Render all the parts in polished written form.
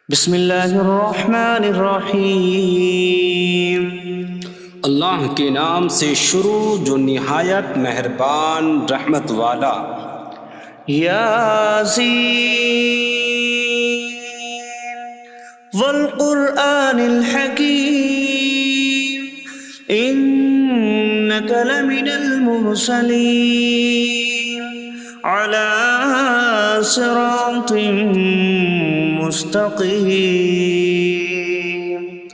بسم اللہ الرحمن الرحیم۔ اللہ کے نام سے شروع جو نہایت مہربان رحمت والا۔ یاسین والقرآن الحکیم انک لمن المرسلین علی صراط مستقیم۔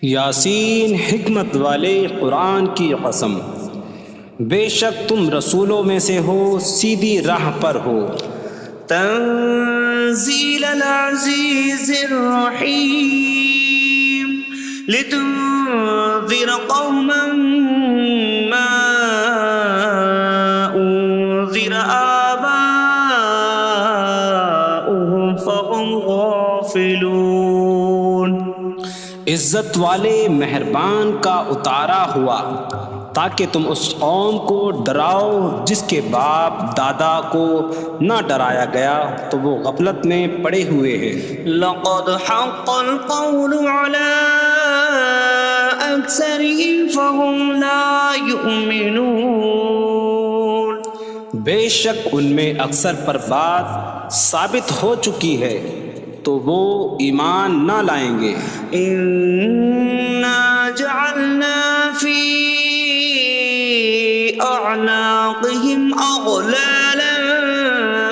یاسین حکمت والے قرآن کی قسم، بے شک تم رسولوں میں سے ہو، سیدھی راہ پر ہو۔ تنزیل العزیز الرحیم لتنذر قوما ما انذر آباؤهم فهم غافلون۔ عزت والے مہربان کا اتارا ہوا تاکہ تم اس قوم کو ڈراؤ جس کے باپ دادا کو نہ ڈرایا گیا تو وہ غفلت میں پڑے ہوئے ہیں۔ لقد حق القول على أكثرهم فهم لا يؤمنون۔ بے شک ان میں اکثر پر بات ثابت ہو چکی ہے تو وہ ایمان نہ لائیں گے۔ إنا جعلنا في أعناقهم أغلالا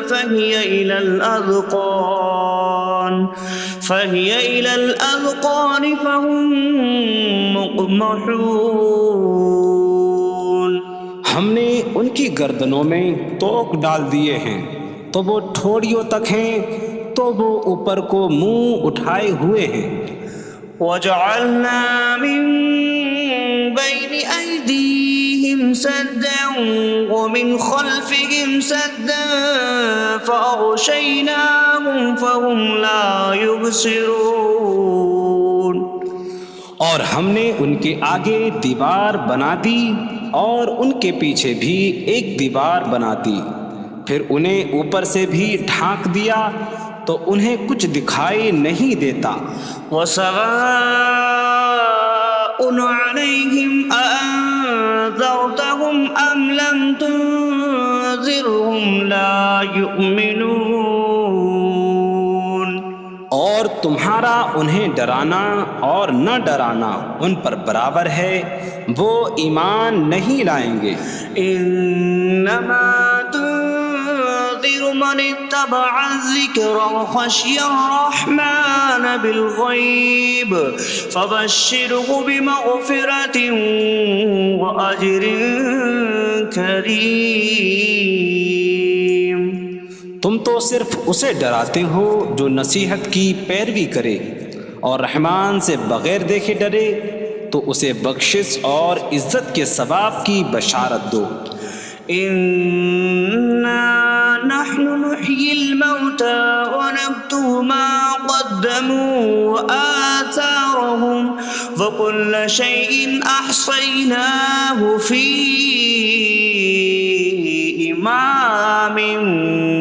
فهي إلى الأذقان فهم مقمحون۔ ہم نے ان کی گردنوں میں توق ڈال دیے ہیں تو وہ ٹھوڑیوں تک ہیں، تو وہ اوپر کو منہ اٹھائے ہوئے ہیں۔ وجعلنا من بين أيديهم سدا ومن خلفهم سدا فأغشيناهم فهم لا يبصرون۔ اور ہم نے ان کے آگے دیوار بنا دی اور ان کے پیچھے بھی ایک دیوار بنا دی، پھر انہیں اوپر سے بھی ڈھانک دیا تو انہیں کچھ دکھائی نہیں دیتا۔ وسواء عليهم أأنذرتهم أم لم تنذرهم لا يؤمنون۔ اور تمہارا انہیں ڈرانا اور نہ ڈرانا ان پر برابر ہے، وہ ایمان نہیں لائیں گے۔ انما تنذر من اتبع الذکر وخشی الرحمن بالغیب فبشره بمغفرة واجر کریم۔ تم تو صرف اسے ڈراتے ہو جو نصیحت کی پیروی کرے اور رحمان سے بغیر دیکھے ڈرے، تو اسے بخشش اور عزت کے ثواب کی بشارت دو۔ انا نحن نحيي الموتى ونكتب ما قدموا وآثارهم وكل شيء أحصيناه في إمام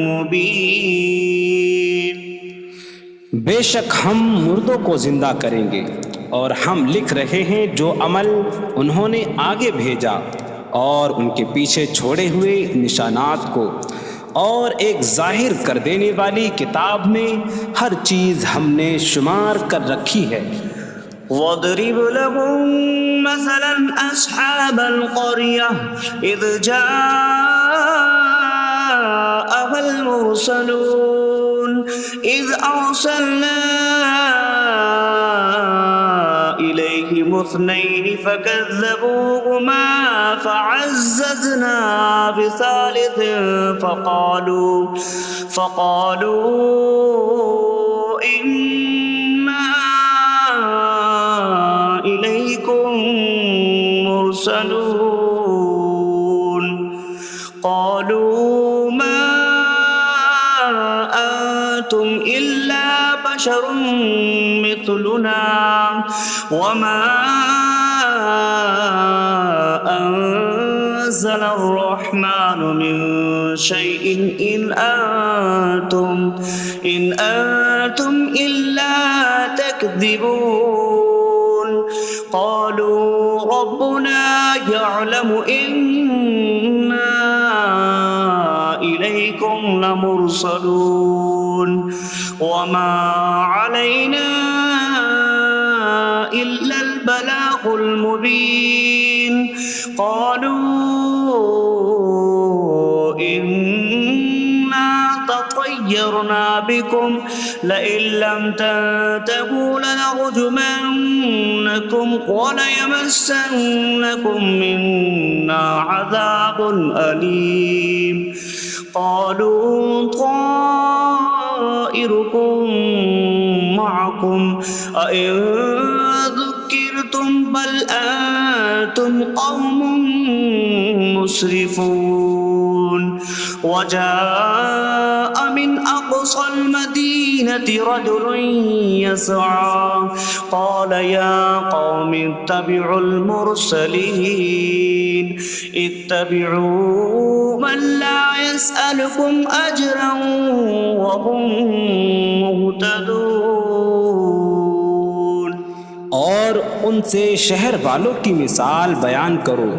مبين۔ بے شک ہم مردوں کو زندہ کریں گے اور ہم لکھ رہے ہیں جو عمل انہوں نے آگے بھیجا اور ان کے پیچھے چھوڑے ہوئے نشانات کو، اور ایک ظاہر کر دینے والی کتاب میں ہر چیز ہم نے شمار کر رکھی ہے۔ وَاضْرِبْ لَهُم مَّثَلًا أَصْحَابَ الْقَرْيَةِ إِذْ جَاءَهَا الْمُرْسَلُونَ إِذْ أَرْسَلْنَا إِلَيْهِمُ اثْنَيْنِ فَكَذَّبُوهُمَا فَعَزَّزْنَا بِثَالِثٍ فَقَالُوا إِنَّا إِلَيْكُمْ مُرْسَلُونَ۔ قَالُوا مَا أَنتُمْ إِلَّا بَشَرٌ مِثْلُنَا وَمَا أَنتُمْ نزل الرحمن من شيء إن أنتم إلا تكذبون قالوا ربنا يعلم إنا إليكم لمرسلون وما علينا إلا البلاغ المبين قالوا إنا تطيرنا بكم لئن لم تنتهوا لنرجمنكم وليمسنكم منا عذاب أليم قالوا طائركم معكم أئن ذكرتم بل أنتم قوم مسرفون وجاء من أقصى المدينة رجل يسعى قال يا قوم اتبعوا المرسلين اتبعوا من لا يسألكم أجرا وهم مهتدون اور ان سے شہر والوں کی مثال بیان کرو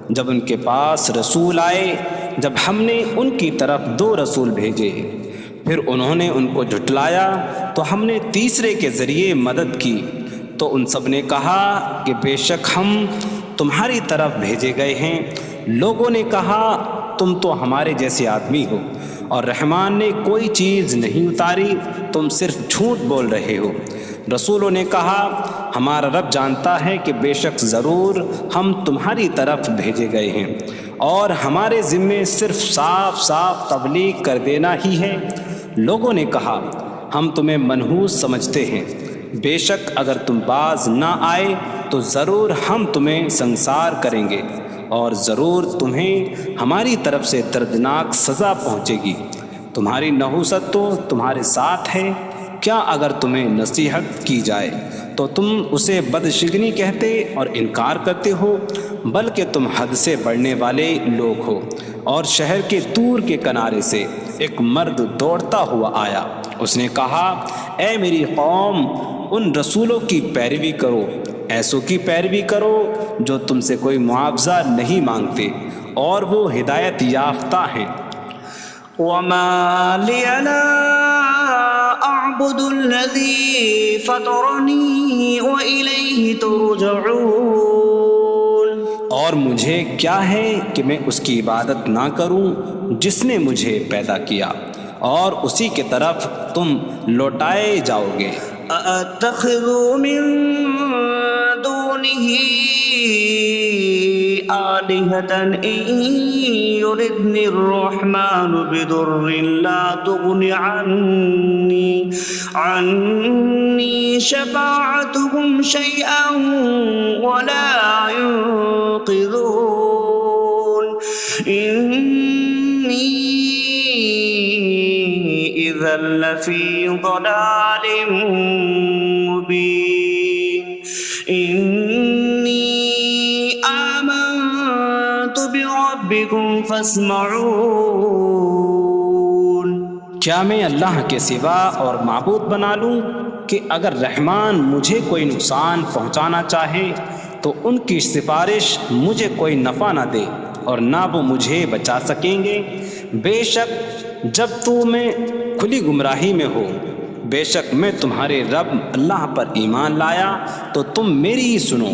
جب ان کے پاس رسول آئے جب ہم نے ان کی طرف 2 رسول بھیجے پھر انہوں نے ان کو جھٹلایا تو ہم نے تیسرے کے ذریعے مدد کی تو ان سب نے کہا کہ بے شک ہم تمہاری طرف بھیجے گئے ہیں لوگوں نے کہا تم تو ہمارے جیسے آدمی ہو اور رحمان نے کوئی چیز نہیں اتاری تم صرف جھوٹ بول رہے ہو رسولوں نے کہا ہمارا رب جانتا ہے کہ بے شک ضرور ہم تمہاری طرف بھیجے گئے ہیں اور ہمارے ذمے صرف صاف صاف تبلیغ کر دینا ہی ہے لوگوں نے کہا ہم تمہیں منحوس سمجھتے ہیں بے شک اگر تم باز نہ آئے تو ضرور ہم تمہیں سنسار کریں گے اور ضرور تمہیں ہماری طرف سے دردناک سزا پہنچے گی تمہاری نحوست تو تمہارے ساتھ ہے کیا اگر تمہیں نصیحت کی جائے تو تم اسے بدشگنی کہتے اور انکار کرتے ہو بلکہ تم حد سے بڑھنے والے لوگ ہو اور شہر کے دور کے کنارے سے ایک مرد دوڑتا ہوا آیا اس نے کہا اے میری قوم ان رسولوں کی پیروی کرو ایسوں کی پیروی کرو جو تم سے کوئی معاوضہ نہیں مانگتے اور وہ ہدایت یافتہ ہیں وما لي لا أعبد الذي فطرني وإليه ترجعون اور مجھے کیا ہے کہ میں اس کی عبادت نہ کروں جس نے مجھے پیدا کیا اور اسی کی طرف تم لوٹائے جاؤ گے أأتخذ من دونه آلهة إن يردني الرحمن بضر لا تغن عني شفاعتهم شيئا ولا ينقذون إني إذا لفي ضلال مبين إني آمنت بربكم فاسمعون کیا میں اللہ کے سوا اور معبود بنا لوں کہ اگر رحمان مجھے کوئی نقصان پہنچانا چاہے تو ان کی سفارش مجھے کوئی نفع نہ دے اور نہ وہ مجھے بچا سکیں گے بے شک جب میں کھلی گمراہی میں ہو بے شک میں تمہارے رب اللہ پر ایمان لایا تو تم میری ہی سنو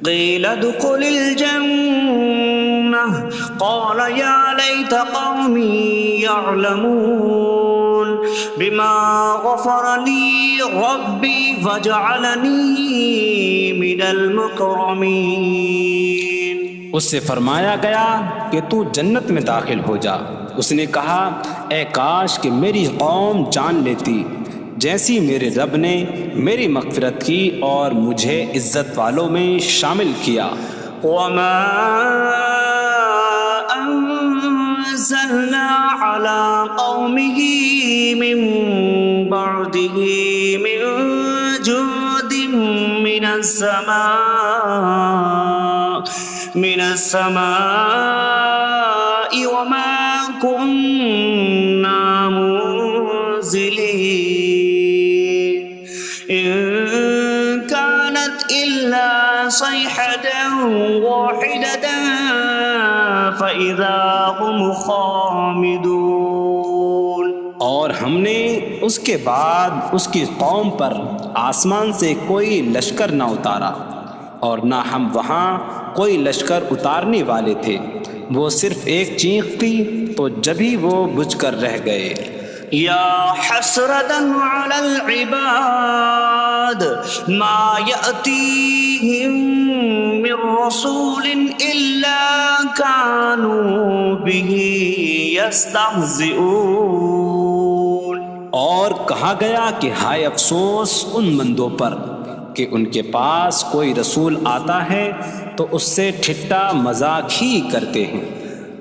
قيل ادخل الجنة قال يا ليت قومي يعلمون بما غفر لي ربي فجعلني من المكرمين اس سے فرمایا گیا کہ تو جنت میں داخل ہو جا اس نے کہا اے کاش کہ میری قوم جان لیتی جیسی میرے رب نے میری مغفرت کی اور مجھے عزت والوں میں شامل کیا وما أنزلنا على قومه من بعده من جود من السماء من السماء وما كنا منزلين إن كانت إلا صيحة واحدة فإذا هم خامدون۔ اور ہم نے اس کے بعد اس کی قوم پر آسمان سے کوئی لشکر نہ اتارا، اور نہ ہم وہاں کوئی لشکر اتارنے والے تھے، وہ صرف ایک چیخ تھی تو جبھی وہ بجھ کر رہ گئے۔ یا حسرة على العباد ما يأتيهم من رسول إلا كانوا به يستهزئون۔ اور کہا گیا کہ ہائے افسوس ان بندوں پر کہ ان کے پاس کوئی رسول آتا ہے تو اس سے ٹھٹا مذاق ہی کرتے ہیں۔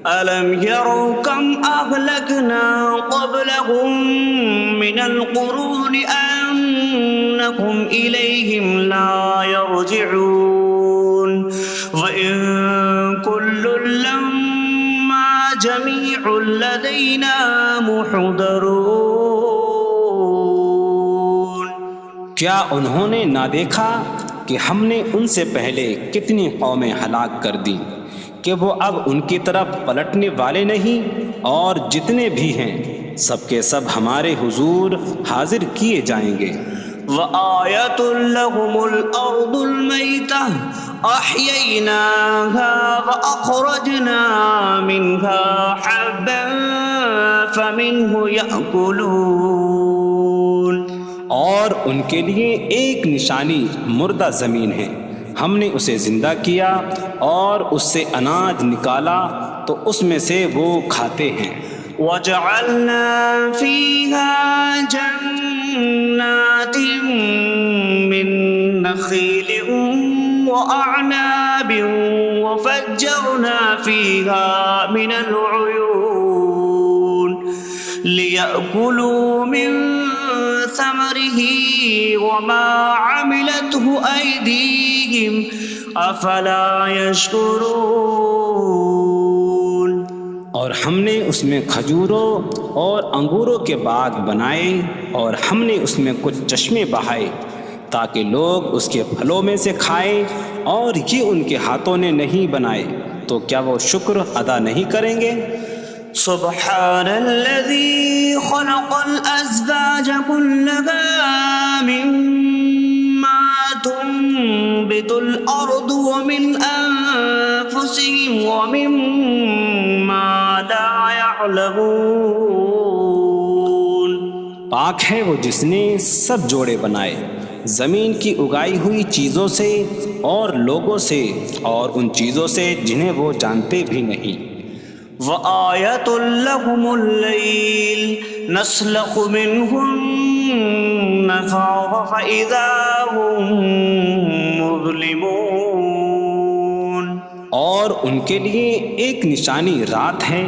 أَلَمْ يَرَوْا كَمْ أَهْلَكْنَا قَبْلَهُمْ مِنَ الْقُرُونِ أَنَّكُمْ إِلَيْهِمْ لَا يَرْجِعُونَ وَإِن كُلٌّ لَّمَّا جَمِيعٌ لَّدَيْنَا مُحْضَرُونَ۔ کیا انہوں نے نہ دیکھا کہ ہم نے ان سے پہلے کتنی قومیں ہلاک کر دیں کہ وہ اب ان کی طرف پلٹنے والے نہیں، اور جتنے بھی ہیں سب کے سب ہمارے حضور حاضر کیے جائیں گے۔ وَآيَةٌ لَّهُمُ الْأَرْضُ الْمَيْتَةُ أَحْيَيْنَاهَا وَأَخْرَجْنَا مِنْهَا حَبًّا فَمِنْهُ يَأْكُلُونَ۔ اور ان کے لیے ایک نشانی مردہ زمین ہے، ہم نے اسے زندہ کیا اور اس سے اناج نکالا تو اس میں سے وہ کھاتے ہیں۔ وَجَعَلْنَا فِيهَا جَنَّاتٍ مِّن نَّخِيلٍ وَأَعْنَابٍ وَفَجَّرْنَا فِيهَا مِنَ الْعُيُونِ لِيَأْكُلُوا مِن ثَمَرِهِ وَمَا عَمِلَتْهُ أَيْدِيهِمْ أَفَلَا يَشْكُرُونَ۔ اور ہم نے اس میں کھجوروں اور انگوروں کے باغ بنائے، اور ہم نے اس میں کچھ چشمے بہائے تاکہ لوگ اس کے پھلوں میں سے کھائیں، اور یہ ان کے ہاتھوں نے نہیں بنائے، تو کیا وہ شکر ادا نہیں کریں گے؟ سبحان الذي خلق الأزواج كلها مما تنبت الأرض ومن أنفسهم ومما لا يعلمون۔ پاک ہے وہ جس نے سب جوڑے بنائے زمین کی اگائی ہوئی چیزوں سے اور لوگوں سے اور ان چیزوں سے جنہیں وہ جانتے بھی نہیں۔ وَآيَةٌ لَّهُمُ اللَّيْلُ نَسْلَخُ مِنْهُ النَّهَارَ فَإِذَا هُم مُظْلِمُونَ۔ اور ان کے لیے ایک نشانی رات ہے،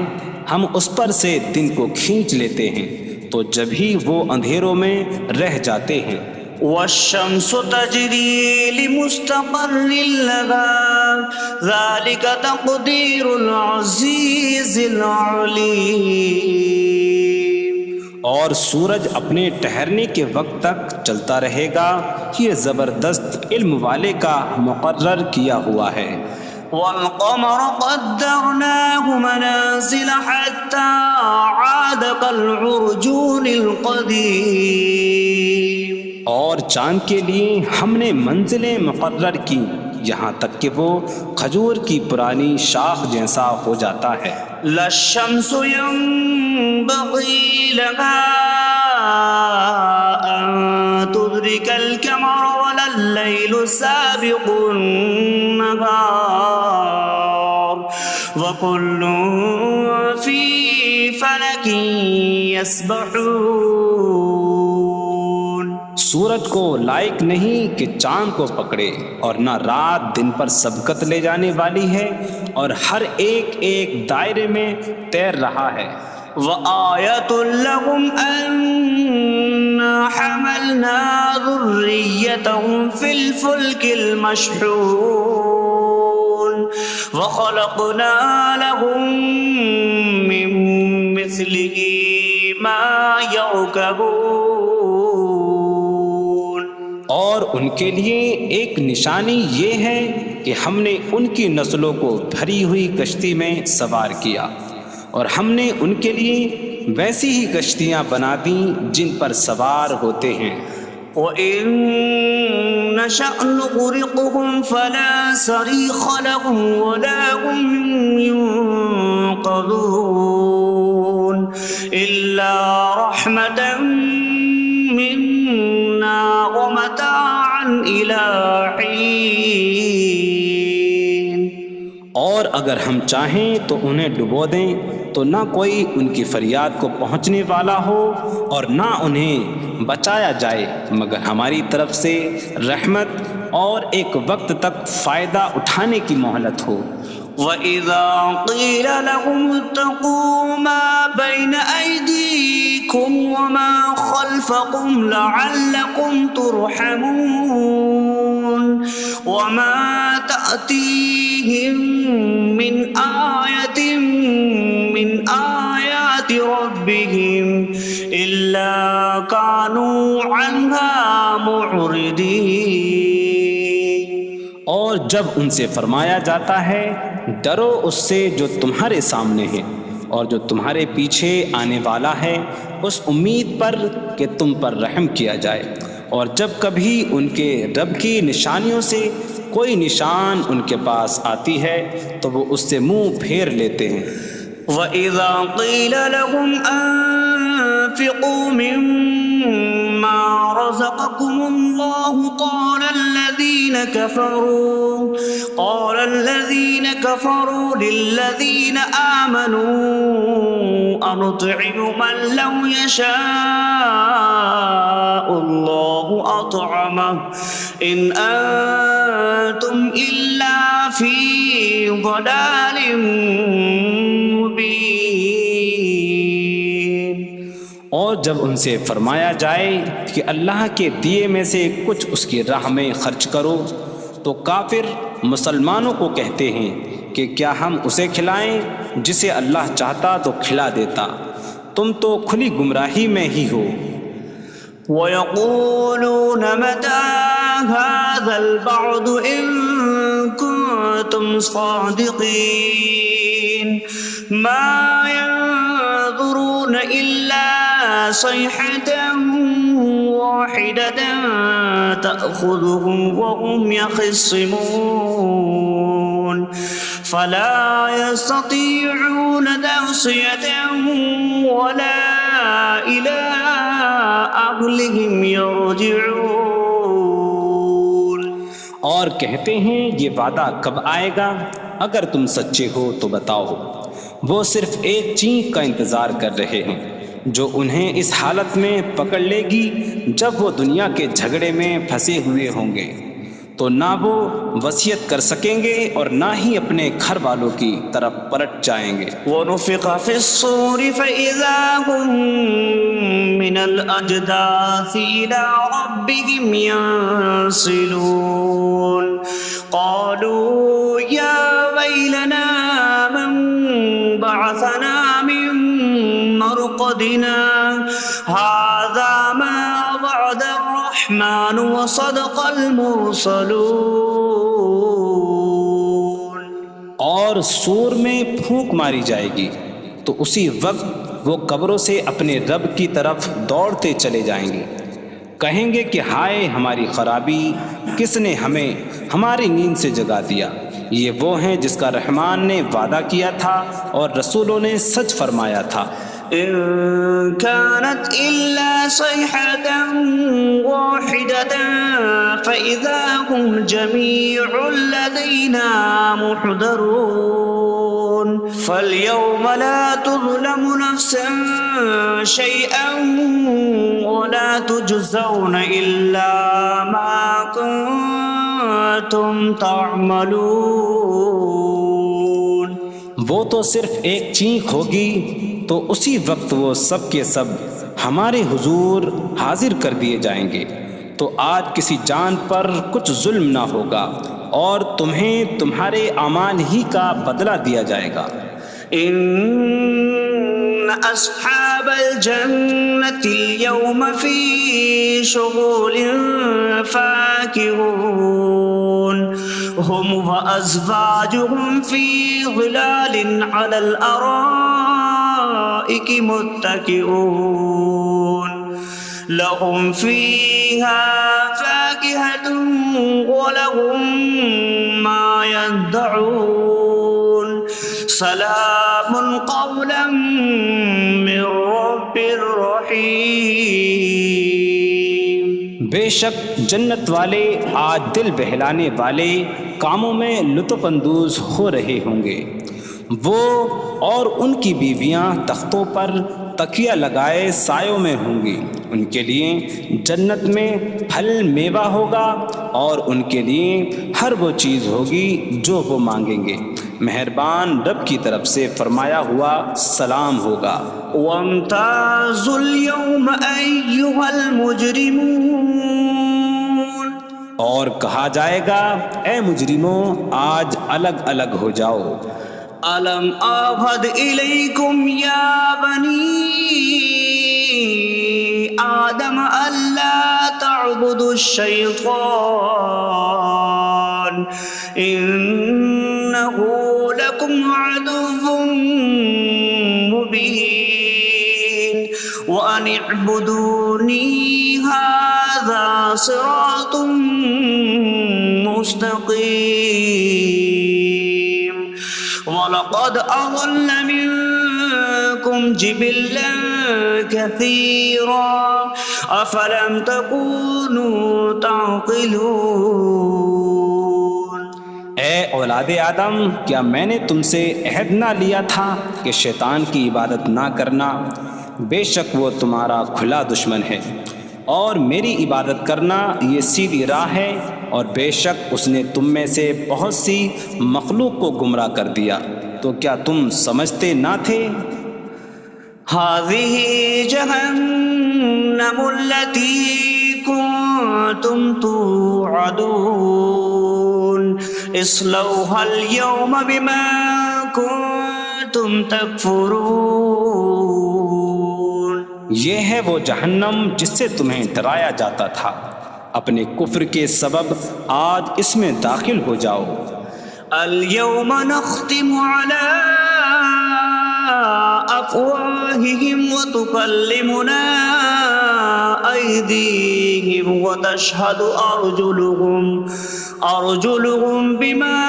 ہم اس پر سے دن کو کھینچ لیتے ہیں تو جبھی وہ اندھیروں میں رہ جاتے ہیں۔ وَالشَّمْسُ تَجْرِي لِمُسْتَقَرٍّ لَّهَا ذَلِكَ تَقْدِيرُ الْعَزِيزِ الْعَلِيمِ۔ اور سورج اپنے ٹھہرنے کے وقت تک چلتا رہے گا، یہ زبردست علم والے کا مقرر کیا ہوا ہے۔ وَالْقَمَرَ قَدَّرْنَاهُ مَنَازِلَ حَتَّى عَادَ كَالْعُرْجُونِ الْقَدِيمِ۔ اور چاند کے لیے ہم نے منزلیں مقرر کی یہاں تک کہ وہ کھجور کی پرانی شاخ جیسا ہو جاتا ہے۔ لا الشمس ينبغي لها أن تدرك القمر ولا الليل سابق النهار وكل في فلك يسبحون۔ سورج کو لائق نہیں کہ چاند کو پکڑے، اور نہ رات دن پر سبقت لے جانے والی ہے، اور ہر ایک ایک دائرے میں تیر رہا ہے۔ وَآيَةٌ لَّهُمْ أَنَّا حَمَلْنَا ذُرِّيَّتَهُمْ فِي الْفُلْكِ الْمَشْحُونِ۔ وخلقنا لهم من مثله ما يركبون. اور ان کے لیے ایک نشانی یہ ہے کہ ہم نے ان کی نسلوں کو بھری ہوئی کشتی میں سوار کیا، اور ہم نے ان کے لیے ویسی ہی کشتیاں بنا دیں جن پر سوار ہوتے ہیں. وَإِن نَّشَأْ نُغْرِقْهُمْ فَلَا صَرِيخَ لَهُمْ وَلَا هُمْ يُنقَذُونَ إِلَّا رَحْمَةً مِّنَّا وَمَتَاعًا إِلَىٰ حِينٍ. اور اگر ہم چاہیں تو انہیں ڈبو دیں تو نہ کوئی ان کی فریاد کو پہنچنے والا ہو اور نہ انہیں بچایا جائے مگر ہماری طرف سے رحمت اور ایک وقت تک فائدہ اٹھانے کی مہلت ہو. وَإِذَا قِيلَ لَهُمُ اتَّقُوا مَا بَيْنَ أَيْدِيكُمْ وَمَا خَلْفَكُمْ لَعَلَّكُمْ تُرْحَمُونَ وَمَا تَأْتِيهِم مِّنْ آيَةٍ مِّنْ آيَاتِ رَبِّهِمْ إِلَّا كَانُوا عَنْهَا مُعْرِضِينَ. اور جب ان سے فرمایا جاتا ہے ڈرو اس سے جو تمہارے سامنے ہے اور جو تمہارے پیچھے آنے والا ہے، اس امید پر کہ تم پر رحم کیا جائے، اور جب کبھی ان کے رب کی نشانیوں سے کوئی نشان ان کے پاس آتی ہے تو وہ اس سے منہ پھیر لیتے ہیں. وَإِذَا قِيلَ لَهُمْ أَنفِقُوا مِمَّا رَزَقَكُمُ اللَّهُ قَالَ الَّذِينَ كَفَرُوا لِلَّذِينَ آمَنُوا أَنُطْعِمُ مَن لَّوْ يَشَاءُ اللَّهُ أَطْعَمَهُ إِنْ أَنتُمْ إِلَّا فِي ضَلَالٍ مبین. اور جب ان سے فرمایا جائے کہ اللہ کے دیے میں سے کچھ اس کی راہ میں خرچ کرو تو کافر مسلمانوں کو کہتے ہیں کہ کیا ہم اسے کھلائیں جسے اللہ چاہتا تو کھلا دیتا، تم تو کھلی گمراہی میں ہی ہو. وَيَقُولُونَ مَتَىٰ هَٰذَا الْوَعْدُ إِن كُنتُمْ صَادِقِينَ مَا يَنظُرُونَ إِلَّا صَيْحَةً وَاحِدَةً تَأْخُذُهُمْ وَهُمْ يَخِصِّمُونَ فَلَا يَسْتَطِيعُونَ تَوْصِيَةً وَلَا إِلَىٰ أَهْلِهِمْ يَرْجِعُونَ. اور کہتے ہیں یہ وعدہ کب آئے گا؟ اگر تم سچے ہو تو بتاؤ. وہ صرف ایک چینک کا انتظار کر رہے ہیں جو انہیں اس حالت میں پکڑ لے گی جب وہ دنیا کے جھگڑے میں پھنسے ہوئے ہوں گے، تو نہ وہ وصیت کر سکیں گے اور نہ ہی اپنے گھر والوں کی طرف پلٹ جائیں گے. وَنُفِخَ فِي الصُّورِ فَإِذَا هُم مِّنَ الْأَجْدَاثِ إِلَىٰ رَبِّهِمْ يَنسِلُونَ قَالُوا يَا وَيْلَنَا مَن بَعَثَنَا مِن مَّرْقَدِنَا هَٰذَا مَا وَعَدَ الرَّحْمَٰنُ وَصَدَقَ الْمُرْسَلُونَ. اور سور میں پھونک ماری جائے گی تو اسی وقت وہ قبروں سے اپنے رب کی طرف دوڑتے چلے جائیں گے، کہیں گے کہ ہائے ہماری خرابی، کس نے ہمیں ہماری نیند سے جگا دیا. یہ وہ ہیں جس کا رحمان نے وعدہ کیا تھا اور رسولوں نے سچ فرمایا تھا. إن كانت إلا صيحة واحدة فإذا هم جميع لدينا محضرون. فاليوم لا تظلم نفس شيئا ولا تجزون إلا ما كنتم تعملون. وہ تو صرف ایک چینک ہوگی تو اسی وقت وہ سب کے سب ہمارے حضور حاضر کر دیے جائیں گے، تو آج کسی جان پر کچھ ظلم نہ ہوگا اور تمہیں تمہارے اعمال ہی کا بدلہ دیا جائے گا۔ إن أصحاب الجنة اليوم في شغل فاكهون هم وأزواجهم في ظلال على الأرائك متكئون لهم فيها فاكهة ولهم ما يدعون سلام قولا من رب رحیم۔ بے شک جنت والے آج دل بہلانے والے کاموں میں لطف اندوز ہو رہے ہوں گے۔ وہ اور ان کی بیویاں تختوں پر تکیہ لگائے سایوں میں ہوں گی۔ ان کے لیے جنت میں پھل میوہ ہوگا اور ان کے لیے ہر وہ چیز ہوگی جو وہ مانگیں گے۔ مہربان رب کی طرف سے فرمایا ہوا سلام ہوگا۔ وامتازوا اليوم أيها المجرمون، اور کہا جائے گا اے مجرموں آج الگ الگ ہو جاؤ۔ ألم أعهد إليكم يا بني آدم ألا تعبدوا الشيطان إنه لكم عدو مبين وأن اعبدوني هذا صراط مستقيم وَلَقَدْ أَضَلَّ مِنكُمْ جِبِلًّا كَثِيرًا أَفَلَمْ تَكُونُوا تَعْقِلُونَ۔ اے اولاد آدم، کیا میں نے تم سے عہد نہ لیا تھا کہ شیطان کی عبادت نہ کرنا؟ بے شک وہ تمہارا کھلا دشمن ہے، اور میری عبادت کرنا یہ سیدھی راہ ہے، اور بے شک اس نے تم میں سے بہت سی مخلوق کو گمراہ کر دیا، تو کیا تم سمجھتے نہ تھے؟ هذه جهنم التي كنتم توعدون اصلوها اليوم بما كنتم تكفرون۔ یہ ہے وہ جہنم جس سے تمہیں ڈرایا جاتا تھا، اپنے کفر کے سبب آج اس میں داخل ہو جاؤ۔ اليوم نختم على أفواههم وتكلمنا أيديهم وتشهد أرجلهم بما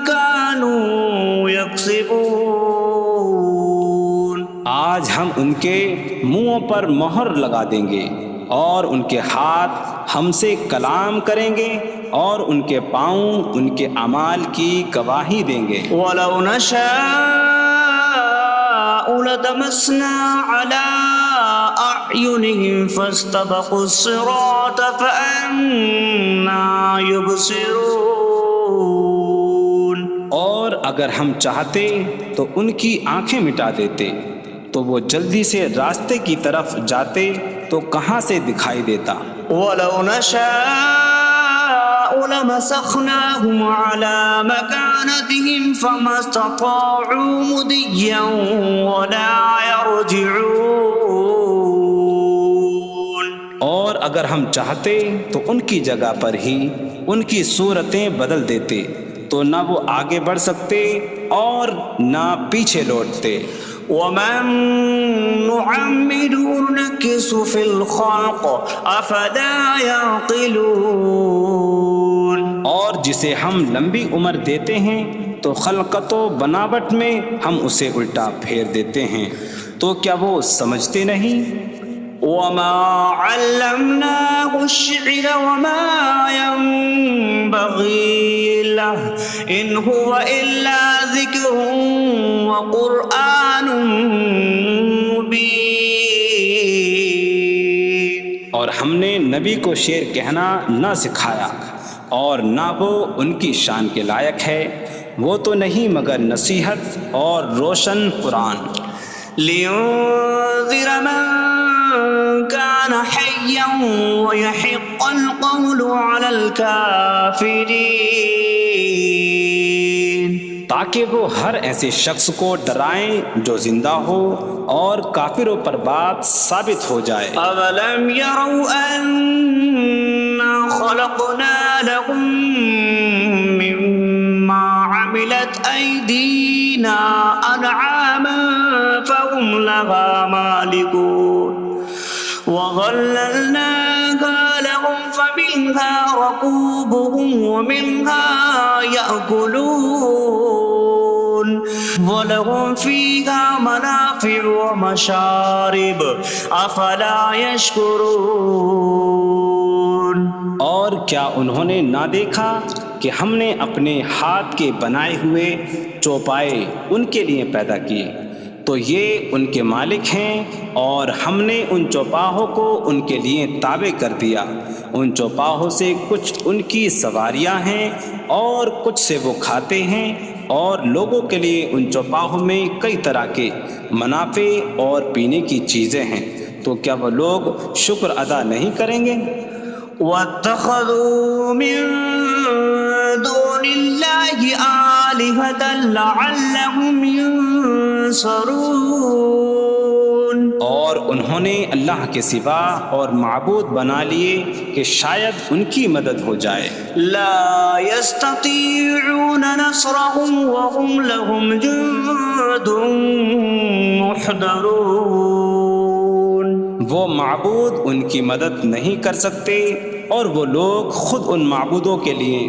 كانوا يكسبون۔ آج ہم ان کے منہوں پر مہر لگا دیں گے، اور ان کے ہاتھ ہم سے کلام کریں گے، اور ان کے پاؤں ان کے اعمال کی گواہی دیں گے۔ وَلَوْ نَشَاءُ لَطَمَسْنَا عَلَىٰ أَعْيُنِهِمْ فَاسْتَبَقُوا الصِّرَاطَ فَأَنَّىٰ يُبْصِرُونَ۔ اور اگر ہم چاہتے تو ان کی آنکھیں مٹا دیتے، تو وہ جلدی سے راستے کی طرف جاتے تو کہاں سے دکھائی دیتا۔ وَلَوْ نَشَاءُ لَمَسَخْنَاهُمْ عَلَىٰ مَكَانَتِهِمْ فَمَا اسْتَطَاعُوا مُضِيًّا وَلَا يَرْجِعُونَ۔ اور اگر ہم چاہتے تو ان کی جگہ پر ہی ان کی صورتیں بدل دیتے، تو نہ وہ آگے بڑھ سکتے اور نہ پیچھے لوٹتے۔ وَمَن نُّعَمِّرْهُ نُنَكِّسْهُ فِي الْخَلْقِ أَفَلَا يَعْقِلُونَ۔ اور جسے ہم لمبی عمر دیتے ہیں تو خلقت و بناوٹ میں ہم اسے الٹا پھیر دیتے ہیں، تو کیا وہ سمجھتے نہیں؟ وَمَا عَلَّمْنَاهُ الشِّعْرَ وَمَا يَنبَغِي لَهُ إِنْ هُوَ إِلَّا ذِكْرٌ وَقُرْآنٌ مُّبِينٌ۔ اور ہم نے نبی کو شعر کہنا نہ سکھایا، اور نہ وہ ان کی شان کے لائق ہے، وہ تو نہیں مگر نصیحت اور روشن قرآن۔ لِيُنذِرَ مَن كَانَ حَيًّا حيا ويحق القول على الكافرين تاکہ وہ ہر ایسے شخص کو ڈرائیں جو زندہ ہو اور کافروں پر بات ثابت ہو جائے۔ أولم يروا أنا خلقنا لهم مما عملت أيدينا أنعاما فهم لها مالكون وظللناها لهم فمنها ركوبهم ومنها يأكلون وَلَهُمْ فِيهَا مَنَافِعُ وَمَشَارِبُ أَفَلَا يَشْكُرُونَ۔ اور کیا انہوں نے نہ دیکھا کہ ہم نے اپنے ہاتھ کے بنائے ہوئے چوپائے ان کے لیے پیدا کیے، تو یہ ان کے مالک ہیں، اور ہم نے ان چوپاہوں کو ان کے لیے تابع کر دیا۔ ان چوپاہوں سے کچھ ان کی سواریاں ہیں اور کچھ سے وہ کھاتے ہیں، اور لوگوں کے لیے ان چوپاہوں میں کئی طرح کے منافع اور پینے کی چیزیں ہیں، تو کیا وہ لوگ شکر ادا نہیں کریں گے؟ وَاتَّخَذُوا مِن دُونِ اللَّهِ آلِهَةً لَعَلَّهُمْ يُنصَرُونَ۔ اور انہوں نے اللہ کے سوا اور معبود بنا لیے کہ شاید ان کی مدد ہو جائے۔ لا يستطيعون نصرهم وهم لهم جند محضرون۔ وہ معبود ان کی مدد نہیں کر سکتے، اور وہ لوگ خود ان معبودوں کے لیے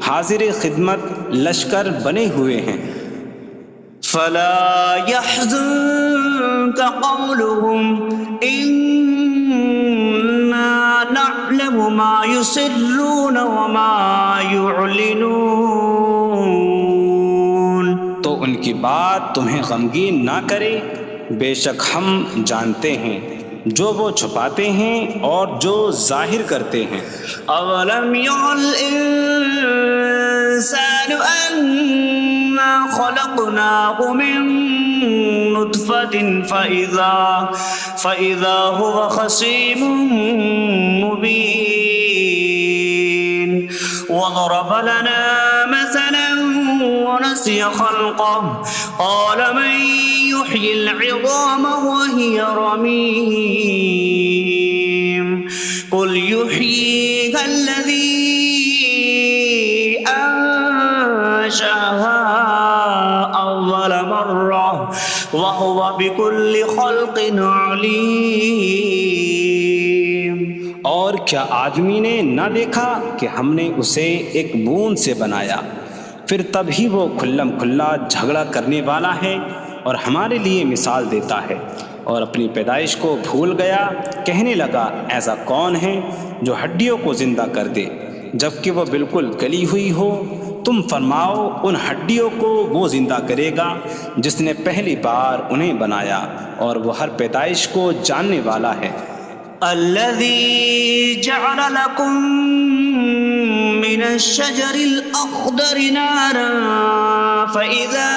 حاضر خدمت لشکر بنے ہوئے ہیں۔ فلا يحزنك قولهم إنا نعلم ما يسرون وما يعلنون۔ تو ان کی بات تمہیں غمگین نہ کرے، بے شک ہم جانتے ہیں جو وہ چھپاتے ہیں اور جو ظاہر کرتے ہیں۔ اولم ير الانسان انا خلقناه من نطفة فإذا هو خصيم مبين وضرب لنا مثلا ونسي خلقه قال من يحيي العظام وهي رميم قل يحييها الذي أنشأها أول مرة وهو بكل خلق عليم۔ اور کیا آدمی نے نہ دیکھا کہ ہم نے اسے ایک بوند سے بنایا، پھر تب ہی وہ کھلم کھلا جھگڑا کرنے والا ہے اور ہمارے لیے مثال دیتا ہے، اور اپنی پیدائش کو بھول گیا، کہنے لگا ایسا کون ہے جو ہڈیوں کو زندہ کر دے جبکہ وہ بالکل گلی ہوئی ہو؟ تم فرماؤ ان ہڈیوں کو وہ زندہ کرے گا جس نے پہلی بار انہیں بنایا، اور وہ ہر پیدائش کو جاننے والا ہے۔ الذي جعل لكم من الشجر الأخضر نارا فإذا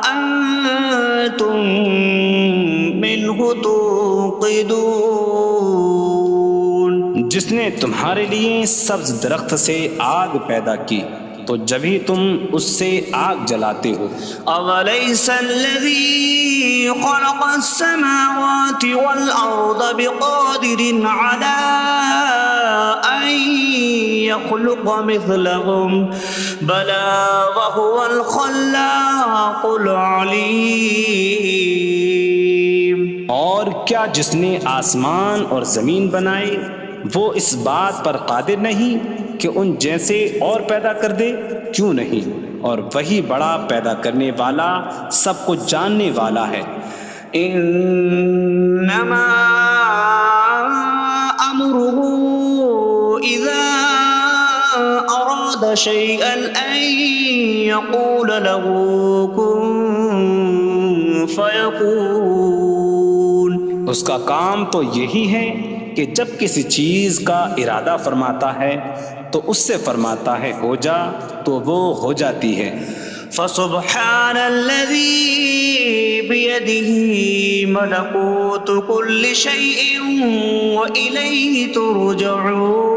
أنتم منه توقدون۔ جس نے تمہارے لیے سبز درخت سے آگ پیدا کی تو جبھی تم اس سے آگ جلاتے ہو۔ أَوَلَيْسَ الَّذِي خَلَقَ السَّمَاوَاتِ وَالْأَرْضَ بِقَادِرٍ عَلَىٰ أَن يَخْلُقَ مِثْلَهُم بَلَىٰ وَهُوَ الْخَلَّاقُ الْعَلِيمُ۔ اور کیا جس نے آسمان اور زمین بنائے وہ اس بات پر قادر نہیں کہ ان جیسے اور پیدا کر دے؟ کیوں نہیں، اور وہی بڑا پیدا کرنے والا سب کچھ جاننے والا ہے۔ انما امره اذا اراد شيئا ان يقول له كن فيكون۔ اس کا کام تو یہی ہے کہ جب کسی چیز کا ارادہ فرماتا ہے تو اس سے فرماتا ہے ہو جا، تو وہ ہو جاتی ہے۔ فسبحان الذي بيده ملكوت كل شيء وإليه ترجعون.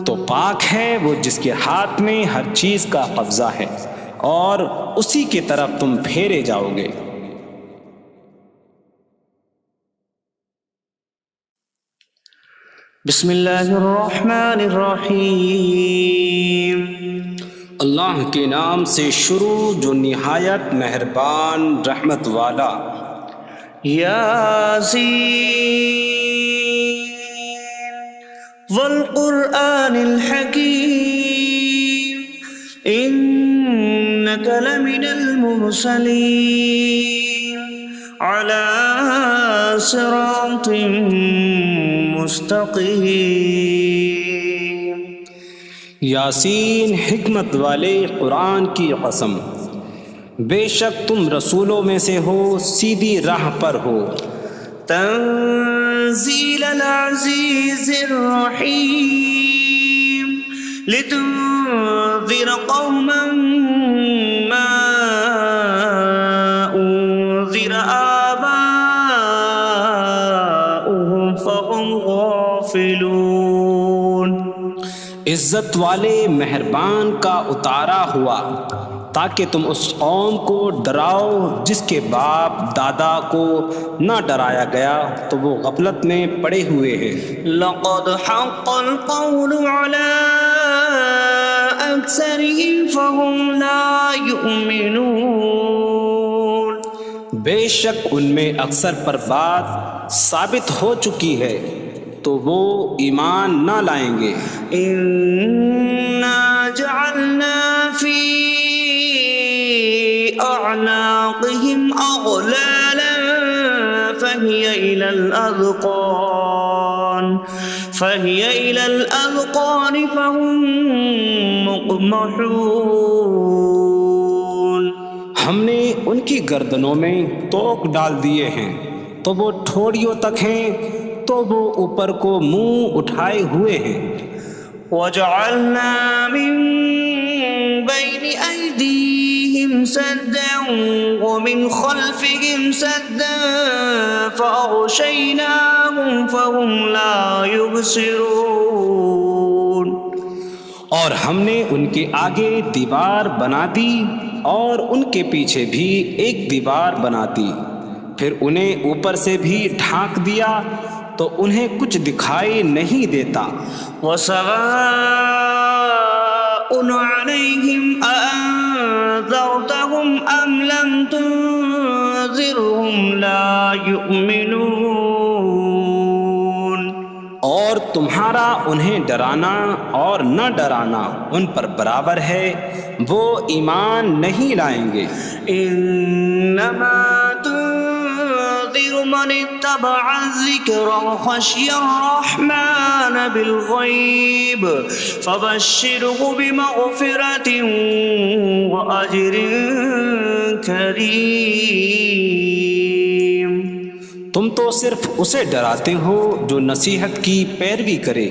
تو پاک ہے وہ جس کے ہاتھ میں ہر چیز کا قبضہ ہے اور اسی کی طرف تم پھیرے جاؤ گے. بسم اللہ الرحمن الرحیم. اللہ کے نام سے شروع جو نہایت مہربان رحمت والا. یاسین والقرآن الحکیم انک لمن المرسلین علی صراط مستقیم. یاسین حکمت والے قرآن کی قسم، بے شک تم رسولوں میں سے ہو، سیدھی راہ پر ہو. تنزیل العزیز الرحیم لتنذر قوما ما انذر آباؤهم فهم غافلون. عزت والے مہربان کا اتارا ہوا تاکہ تم اس قوم کو ڈراؤ جس کے باپ دادا کو نہ ڈرایا گیا تو وہ غفلت میں پڑے ہوئے ہیں. لقد حق القول على أكثرهم فهم لا يؤمنون. بے شک ان میں اکثر پر بات ثابت ہو چکی ہے تو وہ ایمان نہ لائیں گے. إنا جعلنا في أعناقهم أغلالا فهي إلى الأذقان فهم مقمحون. ہم نے ان کی گردنوں میں توق ڈال دیے ہیں تو وہ ٹھوڑیوں تک ہیں تو وہ اوپر کو منہ اٹھائے ہوئے ہیں. وجعلنا من بين أيديهم سدا ومن خلفهم سدا فأغشيناهم فهم لا يبصرون. اور ہم نے ان کے آگے دیوار بنا دی اور ان کے پیچھے بھی ایک دیوار بنا دی، پھر انہیں اوپر سے بھی ڈھانک دیا تو انہیں کچھ دکھائی نہیں دیتا. وسواء عليهم أأنذرتهم أم لم تنذرهم لا يؤمنون. اور تمہارا انہیں ڈرانا اور نہ ڈرانا ان پر برابر ہے، وہ ایمان نہیں لائیں گے. انما تنذر من اتبع الذکر وخشی الرحمن بالغیب فبشره بمغفرة وأجر کریم. تم تو صرف اسے ڈراتے ہو جو نصیحت کی پیروی کرے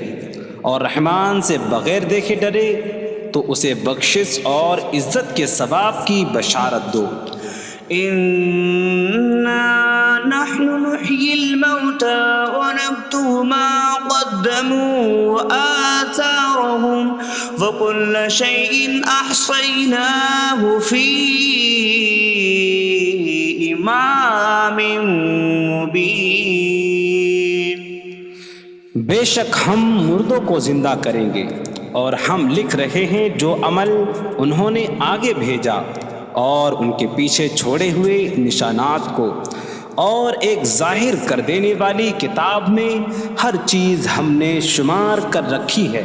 اور رحمان سے بغیر دیکھے ڈرے تو اسے بخشش اور عزت کے ثواب کی بشارت دو. انا نحن نحيي الموتى ونكتب ما قدموا وآثارهم وكل شيء أحصيناه في إمام مبين. بے شک ہم مردوں کو زندہ کریں گے اور ہم لکھ رہے ہیں جو عمل انہوں نے آگے بھیجا اور ان کے پیچھے چھوڑے ہوئے نشانات کو، اور ایک ظاہر کر دینے والی کتاب میں ہر چیز ہم نے شمار کر رکھی ہے.